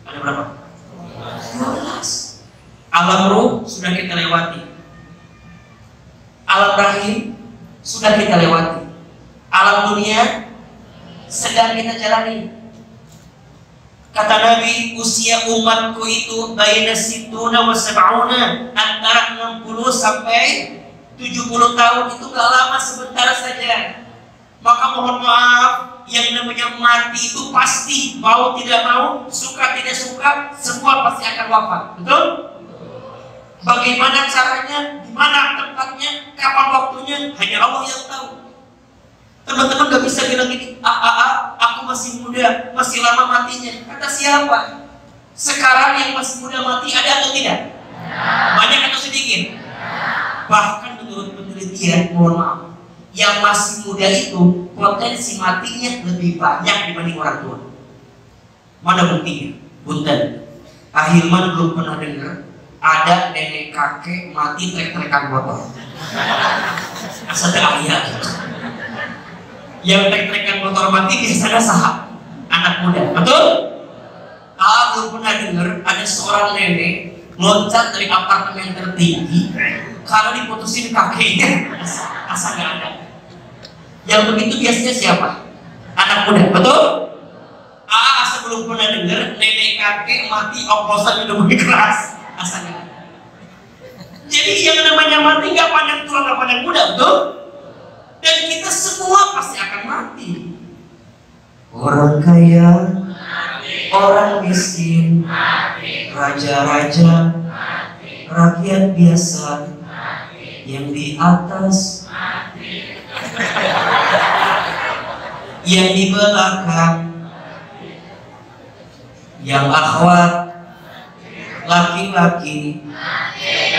Ada berapa? 12. Alam ruh sudah kita lewati, alam rahim sudah kita lewati, alam dunia sedang kita jalani. Kata Nabi, usia umatku itu baina situna wa sab'una, antara 60 sampai 70 tahun. Itu gak lama, sebentar saja. Maka mohon maaf, yang namanya mati itu pasti, mau tidak mau, suka tidak suka, semua pasti akan wafat. Betul? Bagaimana caranya, di mana tempatnya, kapan waktunya, hanya Allah yang tahu. Teman-teman gak bisa bilang gini, aku masih muda, masih lama matinya. Kata siapa? Sekarang yang masih muda mati ada atau tidak? Banyak atau sedikit? Bahkan menurut penelitian, mohon maaf, yang masih muda itu potensi matinya lebih banyak dibanding orang tua. Mana buktinya? Punten, Ahilman belum pernah dengar ada nenek kakek mati trek-trekan motor. Asal ayah gitu. Yang trek-trekan motor mati biasanya sahab anak muda, betul? Belum pernah dengar ada seorang nenek loncat dari apartemen tertinggi karena diputusin kakeknya. Asal nggak ada. Yang begitu biasanya siapa? Anak muda, betul? Asal belum pernah dengar nenek kakek mati oplosan minum keras. Asal nggak ada. Jadi yang namanya mati nggak pandang tua, nggak pandang muda, betul? Dan kita semua pasti akan mati. Orang kaya, orang miskin, raja-raja, rakyat biasa, yang di atas, yang di belakang, yang akhwat, laki-laki,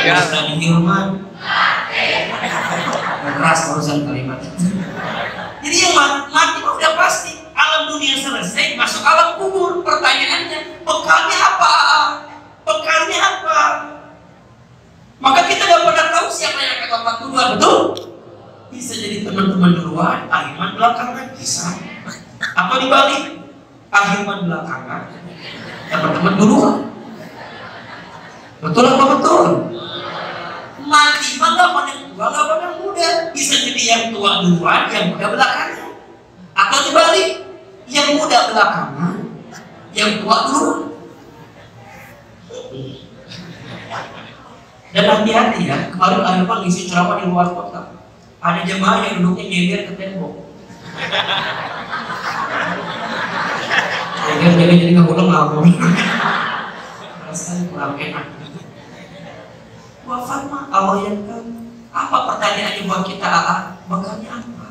Ustaz Hilman, Keras barusan kalimat. Jadi yang mati udah pasti alam dunia selesai, masuk alam kubur. Pertanyaannya, bekalnya apa? Bekalnya apa? Maka kita gak pernah tahu siapa yang akan wafat duluan, betul? Bisa jadi teman-teman duluan, Ahilman belakangan, bisa. Atau dibalik, Ahilman belakangan, teman-teman duluan. Betul apa betul? Mati mah gak pada yang tua, gak pada yang muda. Bisa jadi yang tua duluan, yang muda belakangan. Atau dibalik, yang muda belakangan, yang tua duluan. Dan hati-hati ya, kemarin Ahilman ngisi ceramah di luar kota. Ada jemaah yang duduknya ngeger ke tembok. Jadi nggak boleh ngabur. Rasanya kurang enak. Wafat mah Allah yang tahu. Apa pertanyaannya buat kita? Bakalnya apa?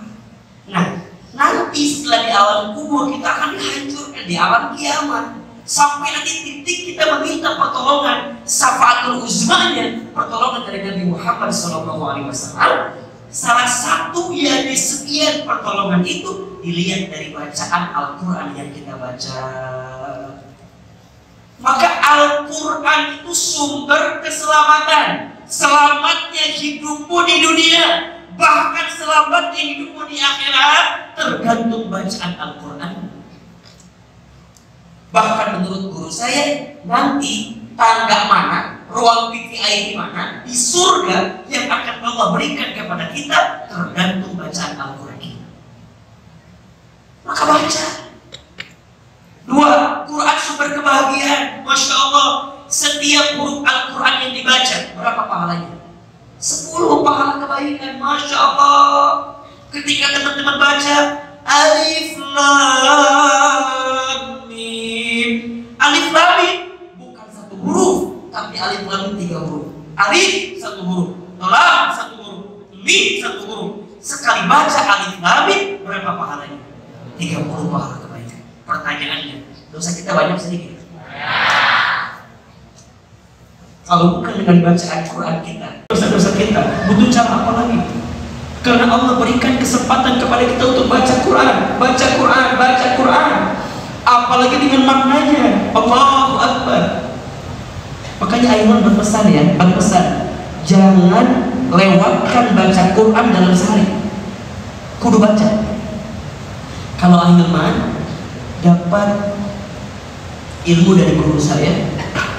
Nah, nanti setelah di alam kubur kita akan dihancurkan di alam kiamat. Sampai nanti titik kita meminta pertolongan, syafaatul uzmanya, pertolongan dari Nabi Muhammad SAW. Salah satu ya di sekian pertolongan itu dilihat dari bacaan Al-Quran yang kita baca. Maka Al-Quran itu sumber keselamatan. Selamatnya hidupmu di dunia, bahkan selamatnya hidupmu di akhirat tergantung bacaan Al-Quran. Bahkan menurut guru saya, nanti tangga mana, ruang VIP mana di surga yang akan Allah berikan kepada kita tergantung bacaan Al-Quran kita. Maka baca. Dua, Quran sumber kebahagiaan. Masya Allah, setiap huruf Al-Quran yang dibaca, berapa pahalanya? 10 pahala kebaikan. Masya Allah. Ketika teman-teman baca Alif Lam Mim. Alif Lam Mim bukan satu huruf, tapi Alif Lam Mim 3 huruf. Alif 1 huruf, Lam 1 huruf, Mim 1 huruf. Sekali baca Alif Lam Mim berapa pahalanya? 30 pahala kebaikan. Pertanyaannya, dosa kita banyak sedikit? Kalau bukan dengan bacaan Quran kita, dosa-dosa kita butuh cara apa lagi? Karena Allah berikan kesempatan kepada kita untuk baca Quran, baca Quran, baca Quran. Apalagi dengan maknanya, Allahu Akbar. Makanya Aiman berpesan ya, jangan lewatkan baca Quran dalam sehari. Kudu baca. Kalau Aiman dapat ilmu dari guru saya,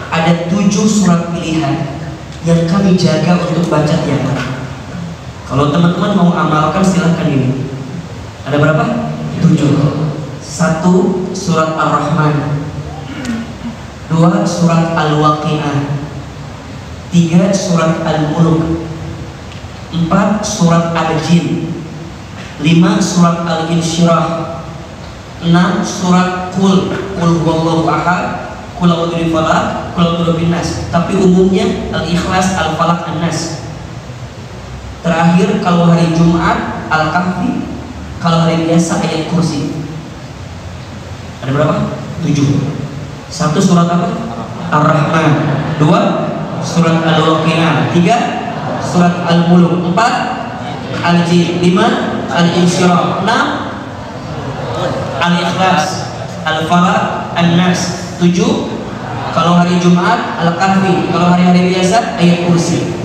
ada 7 surat pilihan yang kami jaga untuk baca tiap hari. Kalau teman-teman mau amalkan silahkan ini. Ada berapa? 7. 1 surat Ar-Rahman, 2 surat Al-Waqi'ah, 3 surat Al-Mulk, 4 surat Al-Jin, 5 surat Al-Insyirah, 6 surat Qul huwallahu ahad, Qul a'udzu birabbil falaq, Qul a'udzu birabbin nas. Tapi umumnya Al-Ikhlas, Al-Falaq, An-Nas. Terakhir kalau hari Jumat Al-Kahfi, kalau hari biasa ayat kursi. Ada berapa? 7. 1 surat apa? Ar-Rahman, 2 surat Al-Waqi'ah, 3 surat Al-Mulk, 4 Al-Jin, 5 Al-Insyirah, 6 Al-Ikhlas, Al-Falaq, An-Nas, 7 kalau hari Jumat Al-Kahfi, kalau hari-hari biasa ayat kursi.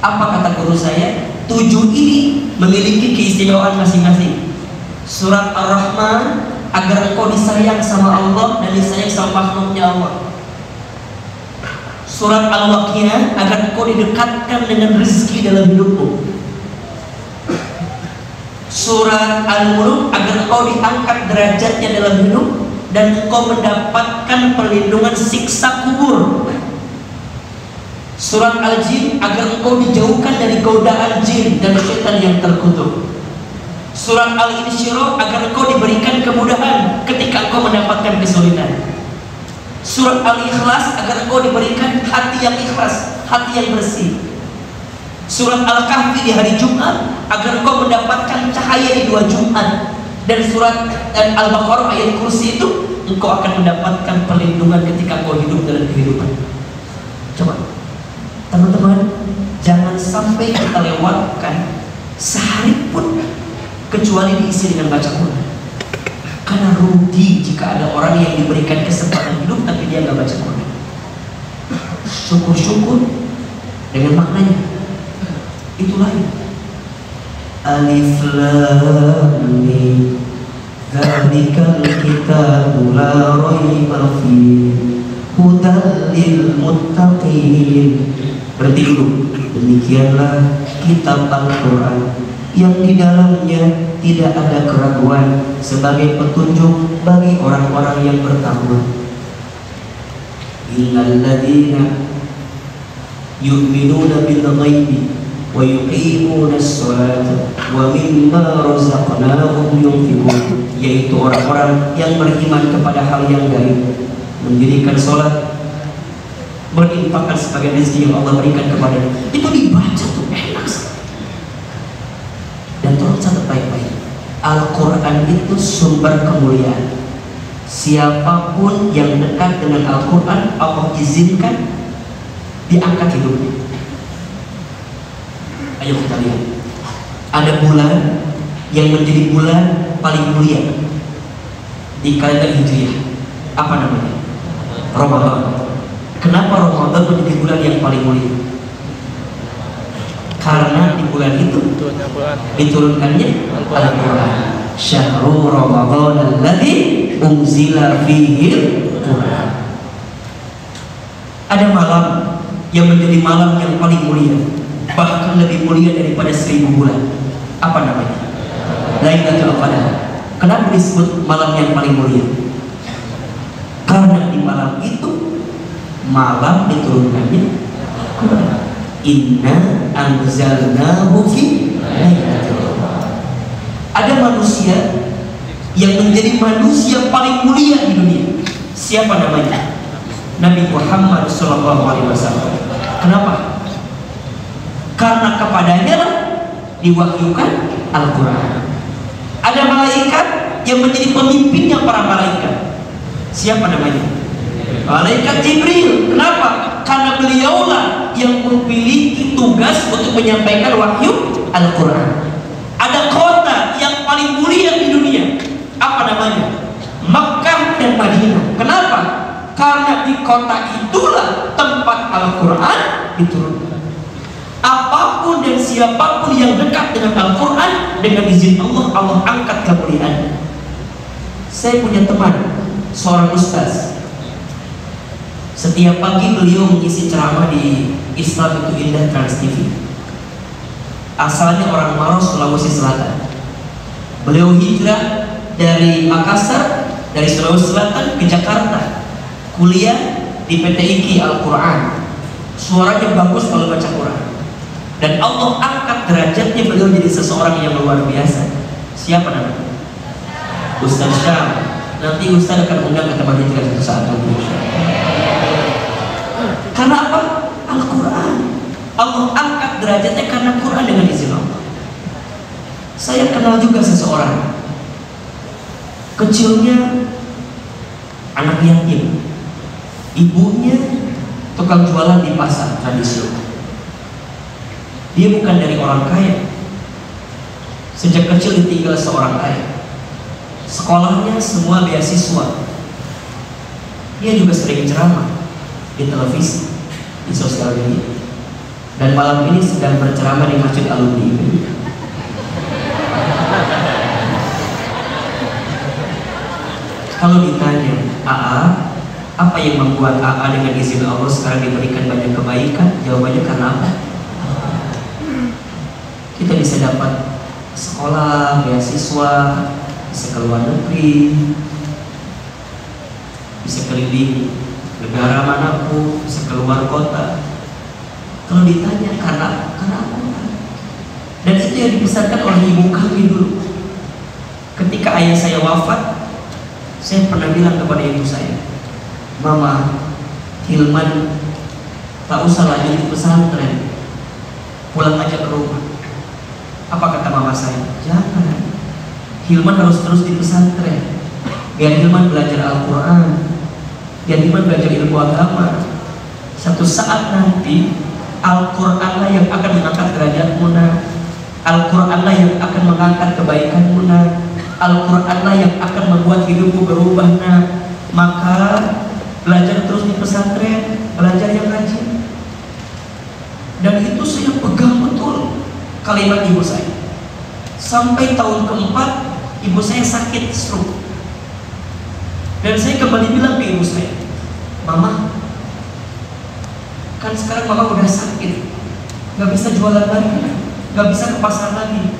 Apa kata guru saya? 7 ini memiliki keistimewaan masing-masing. Surat Ar-Rahman agar engkau disayang sama Allah dan disayang sama makhluknya Allah. Surat Al-Waqi'ah agar engkau didekatkan dengan rezeki dalam hidupmu. Surat Al-Mulk agar engkau diangkat derajatnya dalam hidup dan engkau mendapatkan perlindungan siksa kubur. Surat Al-Jin agar engkau dijauhkan dari godaan jin dan syaitan yang terkutuk. Surat Al-Insyirah agar engkau diberikan kemudahan ketika engkau mendapatkan kesulitan. Surat Al-Ikhlas agar engkau diberikan hati yang ikhlas, hati yang bersih. Surat Al-Kahfi di hari Jumat agar engkau mendapatkan cahaya di 2 Jumat. Dan surat Al-Baqarah ayat kursi itu engkau akan mendapatkan perlindungan ketika engkau hidup dalam kehidupan. Coba teman-teman, jangan sampai kita lewatkan sehari pun kecuali diisi dengan baca Quran. Karena rugi jika ada orang yang diberikan kesempatan hidup tapi dia nggak baca Quran. Syukur-syukur dengan maknanya. Itulah Alif Lam Mim Dzalikal kitabu la raiba fihi hudal lil muttaqin. Berarti dulu, demikianlah kitab Al-Quran yang di dalamnya tidak ada keraguan sebagai petunjuk bagi orang-orang yang bertakwa. Innal ladzina yu'minuna bil ghaibi wa yuqimuna as-salata wa mimma razaqnahum yunfiqun, yaitu orang-orang yang beriman kepada hal yang gaib, mendirikan sholat, berinfakkan sebagai rezeki yang Allah berikan kepadanya. Itu dibaca tuh enak sekali. Dan tolong catat baik-baik, Al-Quran itu sumber kemuliaan. Siapapun yang dekat dengan Al-Quran, Allah izinkan diangkat hidupnya. Ayo kita lihat, ada bulan yang menjadi bulan paling mulia di kalender Hijriah. Apa namanya? Ramadan. Kenapa Ramadan menjadi bulan yang paling mulia? Karena di bulan itu diturunkannya Al-Quran. Syahrul Ramadan alladzi unzila fihi Quran. Ada malam yang menjadi malam yang paling mulia, bahkan lebih mulia daripada 1000 bulan. Apa namanya? Lailatul Qadar. Kenapa disebut malam yang paling mulia? Karena di malam itu malam diturunkannya Quran. Inna anzalnahu fi lailatul qadar. Ada manusia yang menjadi manusia paling mulia di dunia. Siapa namanya? Nabi Muhammad SAW. Kenapa? Karena kepadanya diwahyukan Al-Quran. Ada malaikat yang menjadi pemimpinnya para malaikat. Siapa namanya? Malaikat Jibril. Kenapa? Karena beliaulah yang memiliki tugas untuk menyampaikan wahyu Al-Quran. Ada kota yang paling mulia di dunia. Apa namanya? Makkah dan Madinah. Kenapa? Karena di kota itulah tempat Al-Quran diturunkan. Apapun dan siapapun yang dekat dengan Al-Quran, dengan izin Allah, Allah angkat kemuliaan. Saya punya teman, seorang ustaz. Setiap pagi beliau mengisi ceramah di Islam Itu Indah Trans TV. Asalnya orang Maros, Sulawesi Selatan. Beliau hijrah dari Makassar, dari Sulawesi Selatan ke Jakarta, kuliah di PT IKI Al-Quran. Suaranya bagus kalau baca Quran. Dan Allah angkat derajatnya, beliau jadi seseorang yang luar biasa. Siapa namanya? Ustaz Syam. Nanti Ustaz akan undang ke tempat hijrah suatu saat nanti. Karena apa? Al-Quran. Allah angkat derajatnya karena Quran dengan izin Allah. Saya kenal juga seseorang, kecilnya anak yatim, ibunya tukang jualan di pasar tradisional. Dia bukan dari orang kaya. Sejak kecil ditinggal seorang ayah. Sekolahnya semua beasiswa. Dia juga sering ceramah di televisi, di sosial media. Dan malam ini sedang berceramah di Masjid Alumni. Kalau ditanya, AA, apa yang membuat AA dengan izin Allah sekarang diberikan banyak kebaikan? Jawabannya karena apa? Kita bisa dapat sekolah, beasiswa, bisa ke luar negeri, bisa keliling negara manapun, bisa keluar kota. Kalau ditanya karena apa? Dan itu yang dibesarkan oleh ibu kami dulu. Ketika ayah saya wafat, saya pernah bilang kepada ibu saya, Mama, Hilman tak usah lanjut di pesantren, pulang aja ke rumah. Apa kata mama saya? Jangan, Hilman harus terus di pesantren, biar Hilman belajar Al-Quran, biar Hilman belajar ilmu agama. Satu saat nanti Al-Quranlah yang akan mengangkat derajatmu nak. Al-Quranlah yang akan mengangkat kebaikanmu nak. Al-Quranlah yang akan membuat hidupmu berubah nak. Maka belajar terus di pesantren, belajar yang rajin. Dan itu saya pegang betul kalimat ibu saya. Sampai tahun keempat ibu saya sakit stroke. Dan saya kembali bilang ke ibu saya, Mama, kan sekarang Mama udah sakit, gak bisa jualan lagi, gak bisa ke pasar lagi.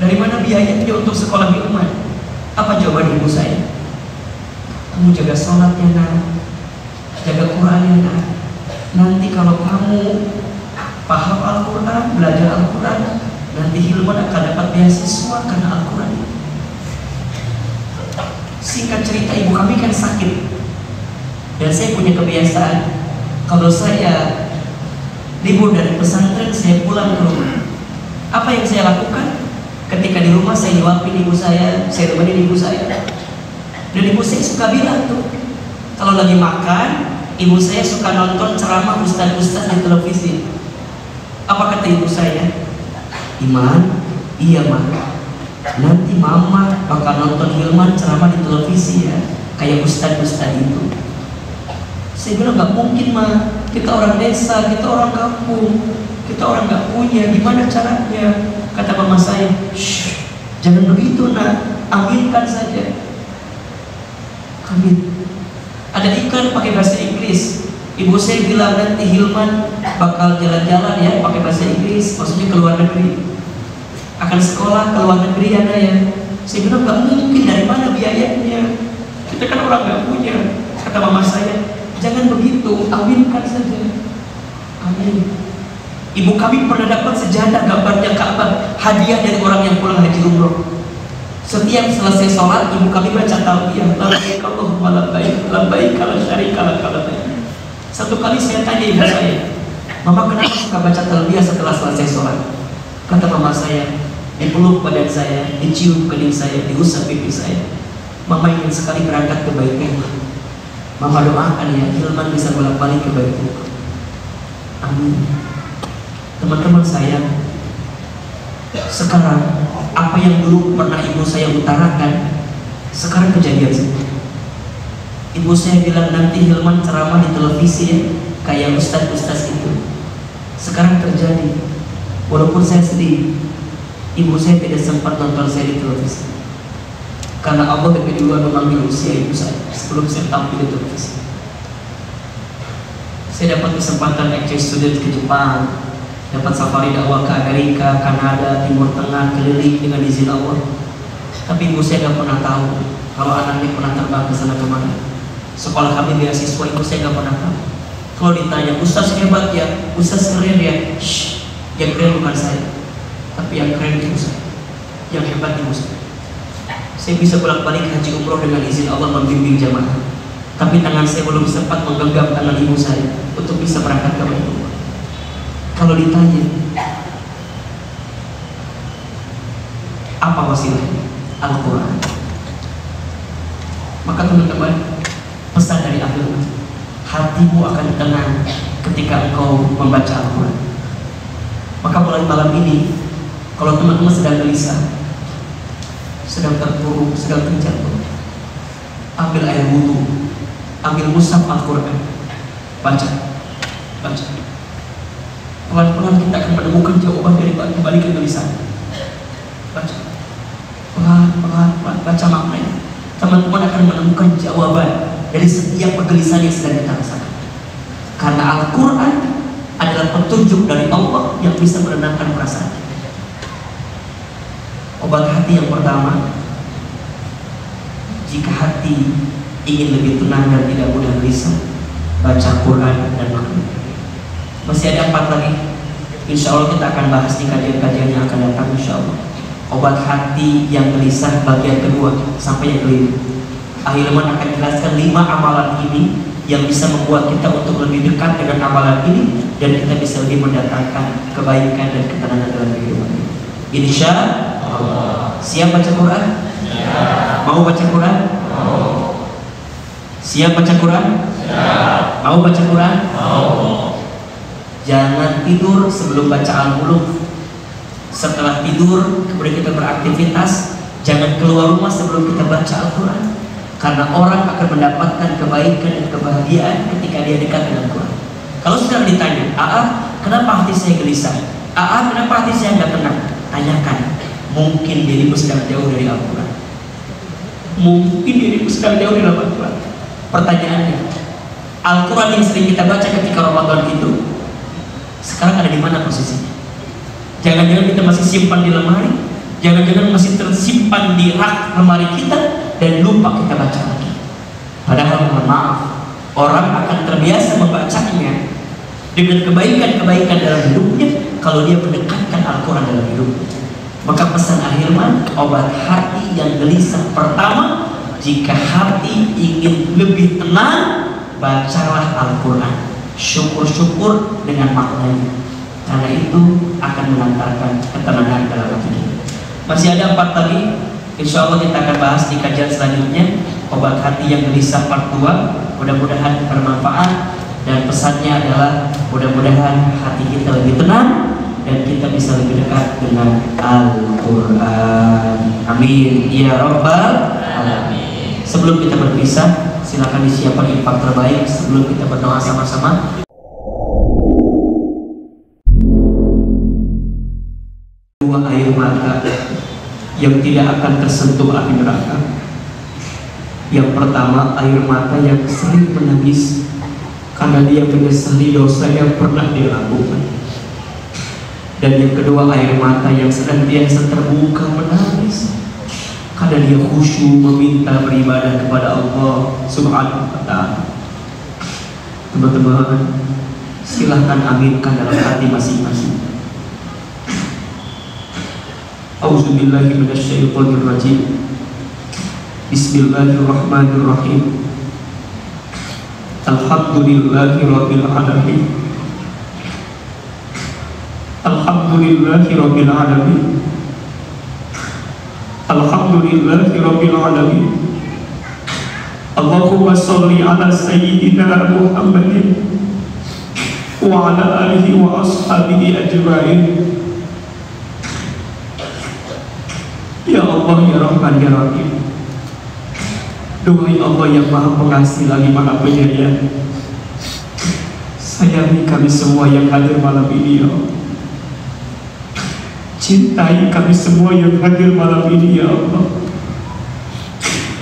Dari mana biayanya untuk sekolah di rumah? Apa jawaban ibu saya? Kamu jaga sholatnya nak, jaga Qurannya nak. Nanti kalau kamu paham Al-Quran, belajar Al-Quran, nanti Hilman akan dapat beasiswa karena Al-Quran. Singkat cerita, ibu kami kan sakit, dan saya punya kebiasaan kalau saya libur dari pesantren, saya pulang ke rumah. Apa yang saya lakukan? Ketika di rumah saya nyuapin ibu saya temenin ibu saya. Dan ibu saya suka bilang tuh, kalau lagi makan, ibu saya suka nonton ceramah ustaz-ustaz di televisi. Apa kata ibu saya? Iman, iya Mak, nanti Mama bakal nonton Hilman ceramah di televisi ya, kayak ustaz-ustaz itu. Saya bilang gak mungkin Ma, kita orang desa, kita orang kampung, kita orang gak punya, gimana caranya? Kata mama saya, shh, jangan begitu nak, aminkan saja. Amin. Ada iklan pakai bahasa Inggris. Ibu saya bilang nanti Hilman bakal jalan-jalan ya pakai bahasa Inggris, maksudnya ke luar negeri. Akan sekolah ke luar negeri ada ya. Saya bilang gak mungkin, dari mana biayanya? Kita kan orang gak punya. Kata mama saya, jangan begitu, aminkan saja. Amin. Ibu kami pernah dapat sejadah gambarnya Ka'bah, hadiah dari orang yang pulang haji umroh. Setiap selesai sholat, ibu kami baca talbiyah, labbaik Allahumma labbaik, labbaik la syarika lak labbaik. Satu kali saya tanya ibu saya, Mama kenapa suka baca talbiyah setelah selesai sholat? Kata mama saya, dipeluk badan saya, dicium kening saya, diusap pipi saya. Mama ingin sekali berangkat ke Baitul. Mama doakan ya, Hilman bisa bolak-balik ke Baitul. Amin. Teman-teman saya, sekarang apa yang dulu pernah ibu saya utarakan, sekarang kejadian semua. Ibu saya bilang nanti Hilman ceramah di televisi ya, kayak ustaz-ustaz itu. Sekarang terjadi. Walaupun saya sedih, ibu saya tidak sempat nonton saya di televisi, karena Allah lebih duluan memanggil usia ibu saya sebelum saya tampil di televisi. Saya dapat kesempatan exchange student ke Jepang, dapat safari dakwah ke Amerika, Kanada, Timur Tengah, keliling dengan izin Allah. Tapi ibu saya gak pernah tahu kalau anaknya pernah terbang ke sana kemana. Sekolah kami beasiswa, ibu saya gak pernah tahu. Kalau ditanya, Ustaz hebat ya, Ustaz keren ya, shh, yang keren bukan saya, tapi yang keren ibu saya, yang hebat ibu saya. Saya bisa bolak-balik haji umroh dengan izin Allah membimbing jamaah, tapi tangan saya belum sempat menggenggam tangan ibu saya untuk bisa berangkat ke Baitul. Kalau ditanya apa wasilahnya? Al-Quran. Maka teman-teman, pesan dari akhir, hatimu akan tenang ketika engkau membaca Al-Quran. Maka mulai malam ini, kalau teman-teman sedang gelisah, sedang terpuruk, sedang terjatuh, ambil air wudhu, ambil mushaf Al-Quran, baca. Pelan-pelan kita akan menemukan jawaban dari balik kegelisahan. Baca, pelan-pelan baca maknanya. Teman-teman akan menemukan jawaban dari setiap kegelisahan yang sedang kita rasakan. Karena Al-Quran adalah petunjuk dari Allah yang bisa menenangkan perasaan. Obat hati yang pertama, jika hati ingin lebih tenang dan tidak mudah gelisah, baca Quran dan maknanya. Masih ada 4 lagi. Insya Allah kita akan bahas di kajian-kajian yang akan datang insya Allah. Obat hati yang gelisah bagian kedua sampai yang kelima. Ahilman akan jelaskan 5 amalan ini yang bisa membuat kita untuk lebih dekat dengan amalan ini, dan kita bisa lebih mendatangkan kebaikan dan ketenangan dalam kehidupan ini. Insya Allah. Siap baca Quran? Ya. Mau baca Quran? Mau. Siap baca Quran? Ya. Mau baca Quran? Mau. Jangan tidur sebelum baca Al-Muluk. Setelah tidur kemudian kita beraktivitas, jangan keluar rumah sebelum kita baca Al-Quran. Karena orang akan mendapatkan kebaikan dan kebahagiaan ketika dia dekat dengan Quran. Kalau sekarang ditanya, kenapa hati saya gelisah? Kenapa hati saya nggak tenang? Tanyakan, mungkin dirimu sedang jauh dari Al-Quran. Mungkin dirimu sedang jauh dari Al-Quran. Pertanyaannya, Al-Quran yang sering kita baca ketika Ramadan itu sekarang ada di mana posisinya? Jangan-jangan kita masih simpan di lemari, jangan-jangan masih tersimpan di rak lemari kita dan lupa kita baca lagi. Padahal mohon maaf, orang akan terbiasa membacanya dengan kebaikan-kebaikan dalam hidupnya kalau dia mendekatkan Al-Quran dalam hidupnya. Maka pesan Ahilman, obat hati yang gelisah pertama, jika hati ingin lebih tenang, bacalah Al-Quran. Syukur-syukur dengan maknanya, karena itu akan mengantarkan ketenangan dalam hati kita. Masih ada 4 lagi, insya Allah kita akan bahas di kajian selanjutnya, obat hati yang gelisah part 2. Mudah-mudahan bermanfaat, dan pesannya adalah mudah-mudahan hati kita lebih tenang dan kita bisa lebih dekat dengan Al-Quran. Amin ya Rabbal Alamin. Sebelum kita berpisah, silakan disiapkan infak terbaik sebelum kita berdoa sama-sama. Dua air mata yang tidak akan tersentuh api neraka. Yang pertama, air mata yang sering menangis karena dia menyesali dosa yang pernah dia lakukan. Dan yang kedua, air mata yang senantiasa terbuka menangis karena dia khusyuk meminta beribadah kepada Allah Subhanahu wa ta'ala. Teman-teman, silahkan aminkan dalam hati masing-masing. Auzubillahi minasyaitonir rajim. Bismillahirrahmanirrahim. Alhamdulillahirabbil alamin. Alhamdulillahirabbil alamin. Alhamdulillahirabbil alamin. Allahumma sholli ala sayyidina Muhammadin wa ala alihi wa ashabihi ajma'in. Ya Allah ya Rahman ya Rahim. Duhai Allah yang Maha Pengasih lagi Maha Penyayang, sayangi kami semua yang hadir malam ini ya Allah. Cintai kami semua yang hadir malam ini ya Allah.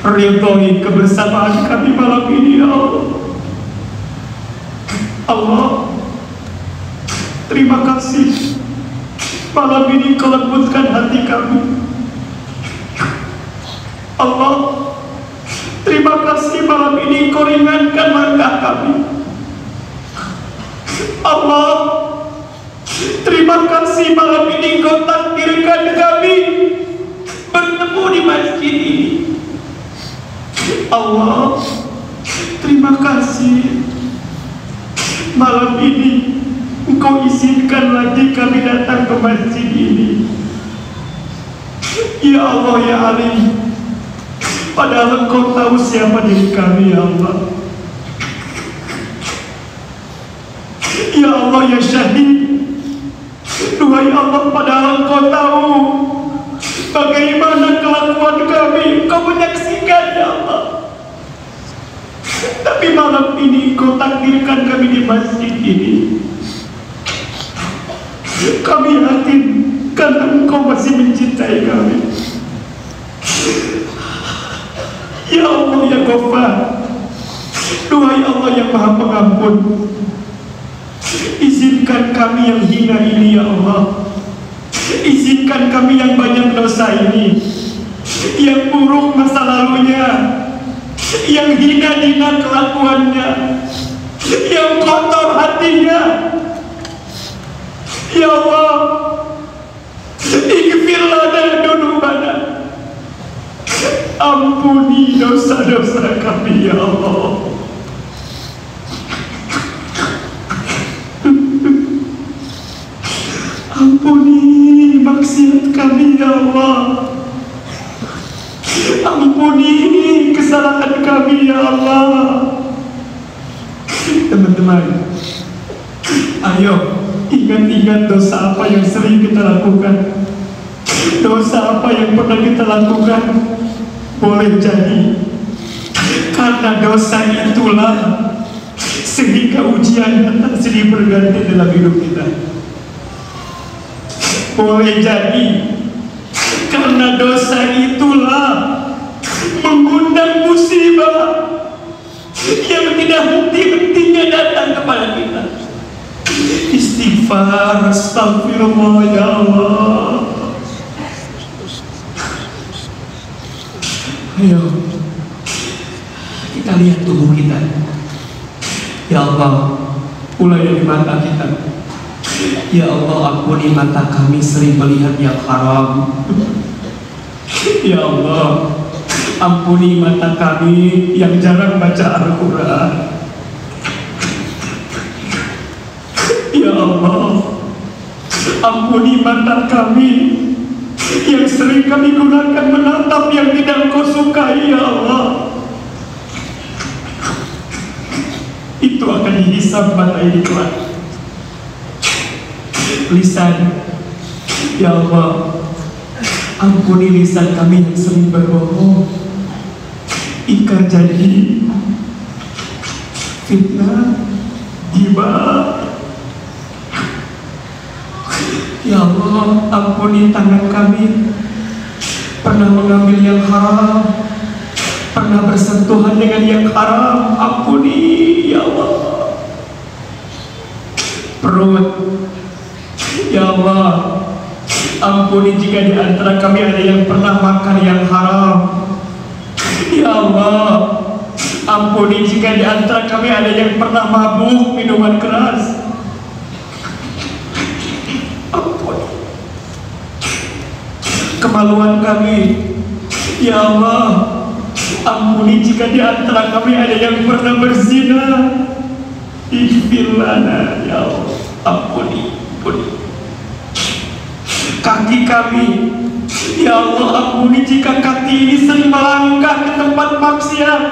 Ridhoi kebersamaan kami malam ini ya Allah. Allah, terima kasih malam ini Kau lembutkan hati kami. Allah, terima kasih malam ini Kau ringankan langkah kami. Allah, terima kasih malam ini Kau takdirkan kami bertemu di masjid ini. Allah, terima kasih malam ini Engkau izinkan lagi kami datang ke masjid ini. Ya Allah ya Alim, padahal Engkau tahu siapa diri kami ya Allah. Ya Allah ya Syahid, duhai Allah, padahal Engkau tahu bagaimana kelakuan kami. Engkau menyaksikan ya Allah. Tapi malam ini Engkau takdirkan kami di masjid ini. Kami yakin karena Engkau masih mencintai kami. Ya Allah ya Ghaffar, duhai Allah yang Maha Pengampun, izinkan kami yang hina ini ya Allah. Izinkan kami yang banyak dosa ini, yang buruk masa lalunya, yang hina-hina kelakuannya, yang kotor hatinya. Ya Allah, ighfir lana dzunubana, ampuni dosa-dosa kami ya Allah. Ampuni maksiat kami ya Allah. Ampuni kesalahan kami ya Allah. Teman-teman, Ayo, ingat-ingat dosa apa yang sering kita lakukan, dosa apa yang pernah kita lakukan. Boleh jadi karena dosa itulah sehingga ujian datang silih berganti dalam hidup kita. Boleh jadi karena dosa itulah mengundang musibah yang tidak henti-hentinya datang kepada kita. Istighfar, astagfirullah, ya Allah. Ayo kita lihat tubuh kita. Ya Allah, mulai dari mata kita. Ya Allah, ampuni mata kami sering melihat yang haram. Ya Allah, ampuni mata kami yang jarang baca Al-Quran. Ya Allah, ampuni mata kami yang sering kami gunakan menatap yang tidak Engkau sukai. Ya Allah, itu akan dihisab mata ini kelak. Lisan, ya Allah, ampuni lisan kami yang sering berbohong, ingkar janji, fitnah, ghibah. Ya Allah, ampuni tangan kami pernah mengambil yang haram, pernah bersentuhan dengan yang haram. Ampuni ya Allah. Perut, ya Allah, ampuni jika di antara kami ada yang pernah makan yang haram. Ya Allah, ampuni jika di antara kami ada yang pernah mabuk minuman keras. Ampuni kemaluan kami. Ya Allah, ampuni jika di antara kami ada yang pernah berzina. Ighfir lana ya Allah, ampuni. Kaki kami, ya Allah, ampuni jika kaki ini sering melangkah ke tempat maksiat,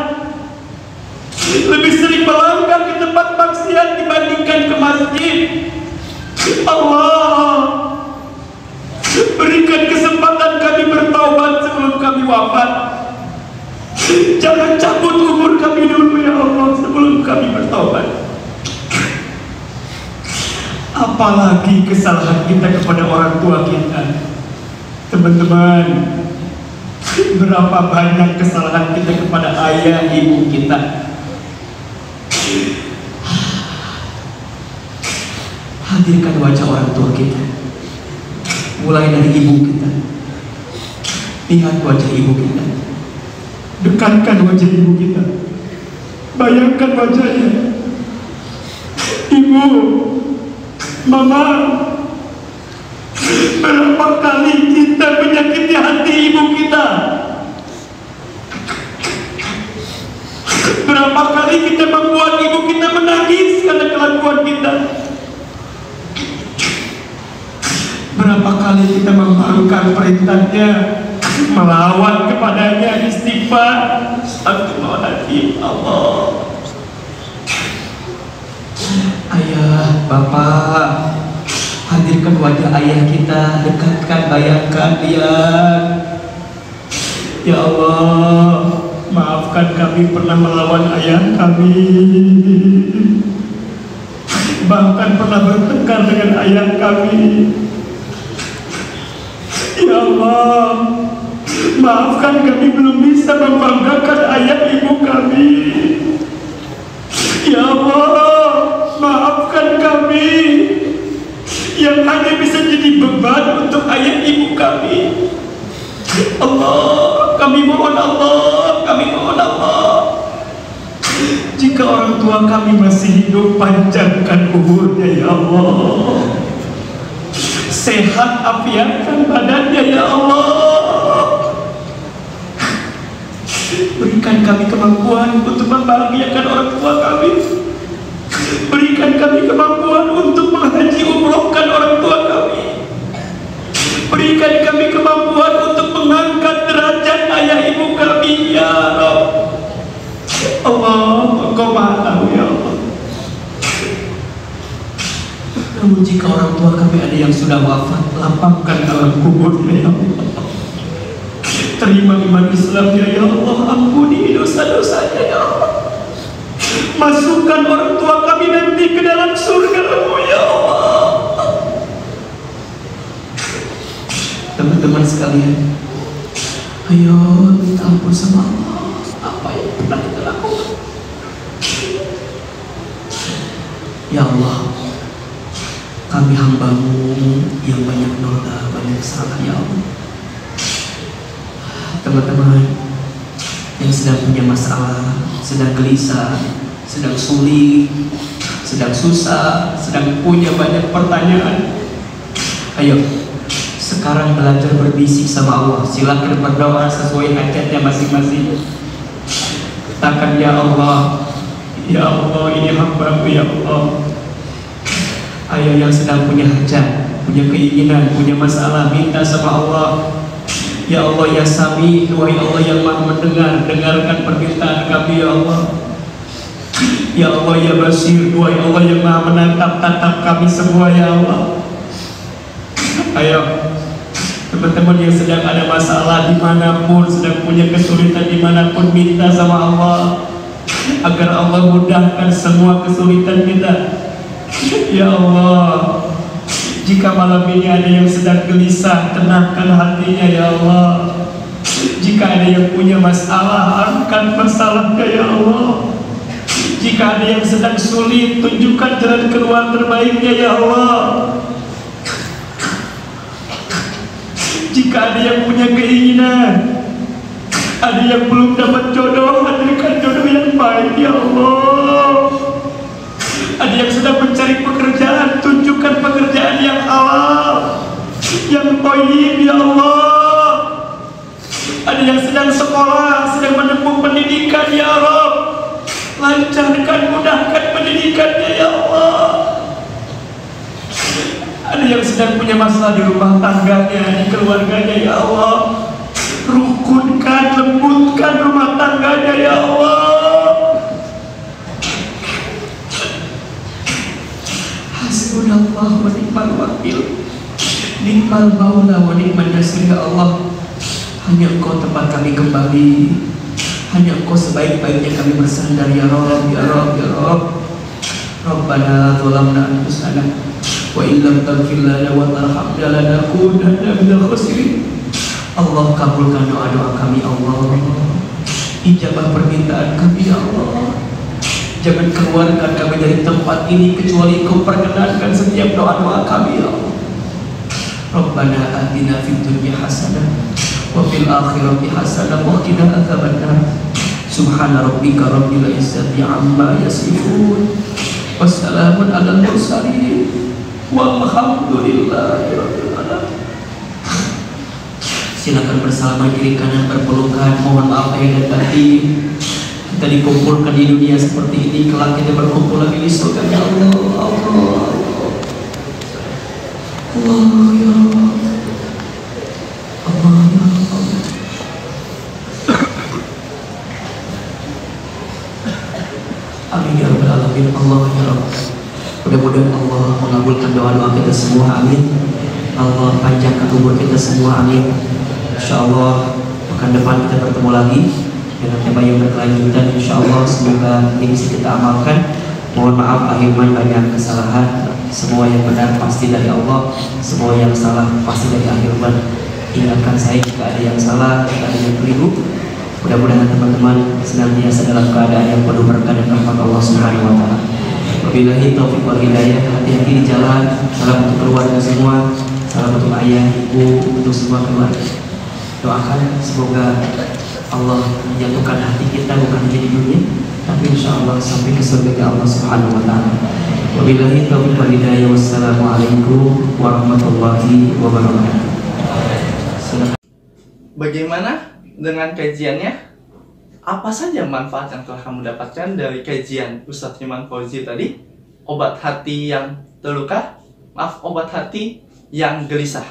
lebih sering melangkah ke tempat maksiat dibandingkan ke masjid. Allah, berikan kesempatan kami bertaubat sebelum kami wafat. Jangan cabut umur kami dulu ya Allah sebelum kami bertaubat. Apalagi kesalahan kita kepada orang tua kita. Teman-teman, berapa banyak kesalahan kita kepada ayah ibu kita. Hadirkan wajah orang tua kita, mulai dari ibu kita. Lihat wajah ibu kita, dekatkan wajah ibu kita, bayangkan wajahnya. Ibu, mama, berapa kali kita menyakiti hati ibu kita? Berapa kali kita membuat ibu kita menangis karena kelakuan kita? Berapa kali kita membangkang perintahnya, melawan kepadanya, istighfar, astagfirullahaladzim. Allah, ayah, bapak, hadirkan wajah ayah kita, dekatkan, bayangkan dia. Ya Allah, maafkan kami pernah melawan ayah kami, bahkan pernah bertengkar dengan ayah kami. Ya Allah, maafkan kami belum bisa membanggakan ayah ibu kami. Ya Allah, maafkan kami yang hanya bisa jadi beban untuk ayah ibu kami. Allah, kami mohon Allah, kami mohon Allah. Jika orang tua kami masih hidup, panjangkan umurnya ya Allah. Sehat afiatkan badannya ya Allah. Berikan kami kemampuan untuk membahagiakan orang tua kami. Berikan kami kemampuan untuk menghaji umrohkan orang tua kami. Berikan kami kemampuan untuk mengangkat derajat ayah ibu kami ya Rabb. Allah, Engkau Maha Tahu ya Allah. Namun jika orang tua kami ada yang sudah wafat, lapangkan alam kuburnya ya Allah. Terima iman Islamnya ya Allah, ampuni dosa-dosanya ya Allah. Masukkan orang tua kami nanti ke dalam surga-Mu ya Allah. Teman-teman sekalian, ayo minta ampun sama Allah apa yang pernah kita lakukan. Ya Allah, kami hamba-Mu yang banyak noda, banyak salah ya Allah. Teman-teman yang sedang punya masalah, sedang gelisah, sedang sulit, sedang susah, sedang punya banyak pertanyaan, ayo sekarang belajar berbisik sama Allah. Silakan berdoa sesuai hajatnya masing-masing. Katakan, ya Allah, ya Allah, ini hamba-Mu ya Allah. Ayo yang sedang punya hajat, punya keinginan, punya masalah, minta sama Allah. Ya Allah ya Sami, wahai Allah yang Maha mendengar, dengarkan permintaan kami ya Allah. Ya Allah ya Basir, wahai Allah yang Maha menatap kami semua ya Allah. Ayo teman-teman yang sedang ada masalah dimanapun, sedang punya kesulitan dimanapun, minta sama Allah agar Allah mudahkan semua kesulitan kita. Ya Allah, jika malam ini ada yang sedang gelisah, tenangkan hatinya ya Allah. Jika ada yang punya masalah, angkat masalahnya ya Allah. Jika ada yang sedang sulit, tunjukkan jalan keluar terbaiknya ya Allah. Jika ada yang punya keinginan, ada yang belum dapat jodoh, hadirkan jodoh yang baik ya Allah. Ada yang sedang mencari pekerjaan, tunjukkan pekerjaan yang halal, yang thayyib ya Allah. Ada yang sedang sekolah, sedang menempuh pendidikan ya Rabb, lancarkan, mudahkan pendidikannya ya Allah. Ada yang sedang punya masalah di rumah tangganya, di keluarganya ya Allah, rukunkan, lembutkan rumah tangganya ya Allah. Hasbunallah wa ni'mal wakil, ni'mal maula wa ni'mal nasir ya Allah. Hanya Engkau tempat kami kembali, hanya Engkau sebaik-baiknya kami bersandar ya Rabb, ya Rabb, ya Rabb. Rabbana zalamna anfusana wa illam taghfir lana wa tarhamna lanakunanna minal khasirin. Allah kabulkan doa-doa kami Allah, ijabah permintaan kami ya Allah. Jangan keluarkan kami dari tempat ini kecuali Engkau perkenankan setiap doa-doa kami ya Allah. Rabbana atina fid dunya hasanah wa fil akhirati hasanah wa qina adzabannar. Subhana rabbika rabbil izzati amma yasifun, wassalamun alal mursalin, walhamdulillahi rabbil alamin. Silakan bersalaman kiri kanan, berpelukan, mohon maaf lahir dan batin. Kita dikumpulkan di dunia seperti ini, kelak kita berkumpul lagi di surga ya Allah. Allah, Allah ya Allah, Allah ya Allah. Amin ya rabbal alamin. Allah ya Rabb, mudah-mudahan Allah mengabulkan doa-doa kita semua, amin. Allah panjangkan umur kita semua, amin. InsyaAllah pekan depan kita bertemu lagi dengan tema yang berkelanjutan. InsyaAllah semoga ini bisa kita amalkan. Mohon maaf akhirnya banyak kesalahan. Semua yang benar pasti dari Allah, semua yang salah pasti dari akhirnya. Ingatkan saya jika ada yang salah, jika ada yang keliru. Mudah-mudahan teman-teman senantiasa dalam keadaan yang penuh berkah dan rahmat Allah Subhanahu wa taala. Wabillahi taufiq wal hidayah. Hati-hati di jalan. Salam untuk keluarga semua, salam untuk ayah, ibu, untuk semua keluarga. Doakan semoga Allah menjatuhkan hati kita bukan hanya di dunia, tapi insya Allah sampai ke surga Allah Subhanahu wa taala. Wabillahi taufiq wal hidayah. Wassalamualaikum warahmatullahi wabarakatuh. Bagaimana dengan kajiannya? Apa saja manfaat yang telah kamu dapatkan dari kajian Ustadz Hilman Fauzi tadi? Obat hati yang terluka, obat hati yang gelisah.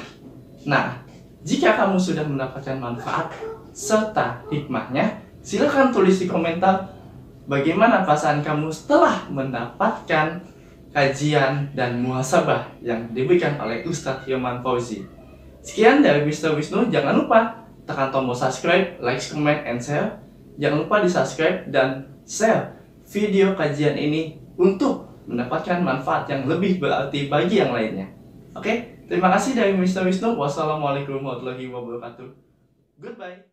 Nah, jika kamu sudah mendapatkan manfaat serta hikmahnya, silakan tulis di komentar bagaimana perasaan kamu setelah mendapatkan kajian dan muhasabah yang diberikan oleh Ustadz Hilman Fauzi. Sekian dari Mr. Wisnu, jangan lupa tekan tombol subscribe, like, comment, and share. Jangan lupa di subscribe dan share video kajian ini untuk mendapatkan manfaat yang lebih berarti bagi yang lainnya. Oke, terima kasih dari Mr. Wisnu. Wassalamualaikum warahmatullahi wabarakatuh. Goodbye.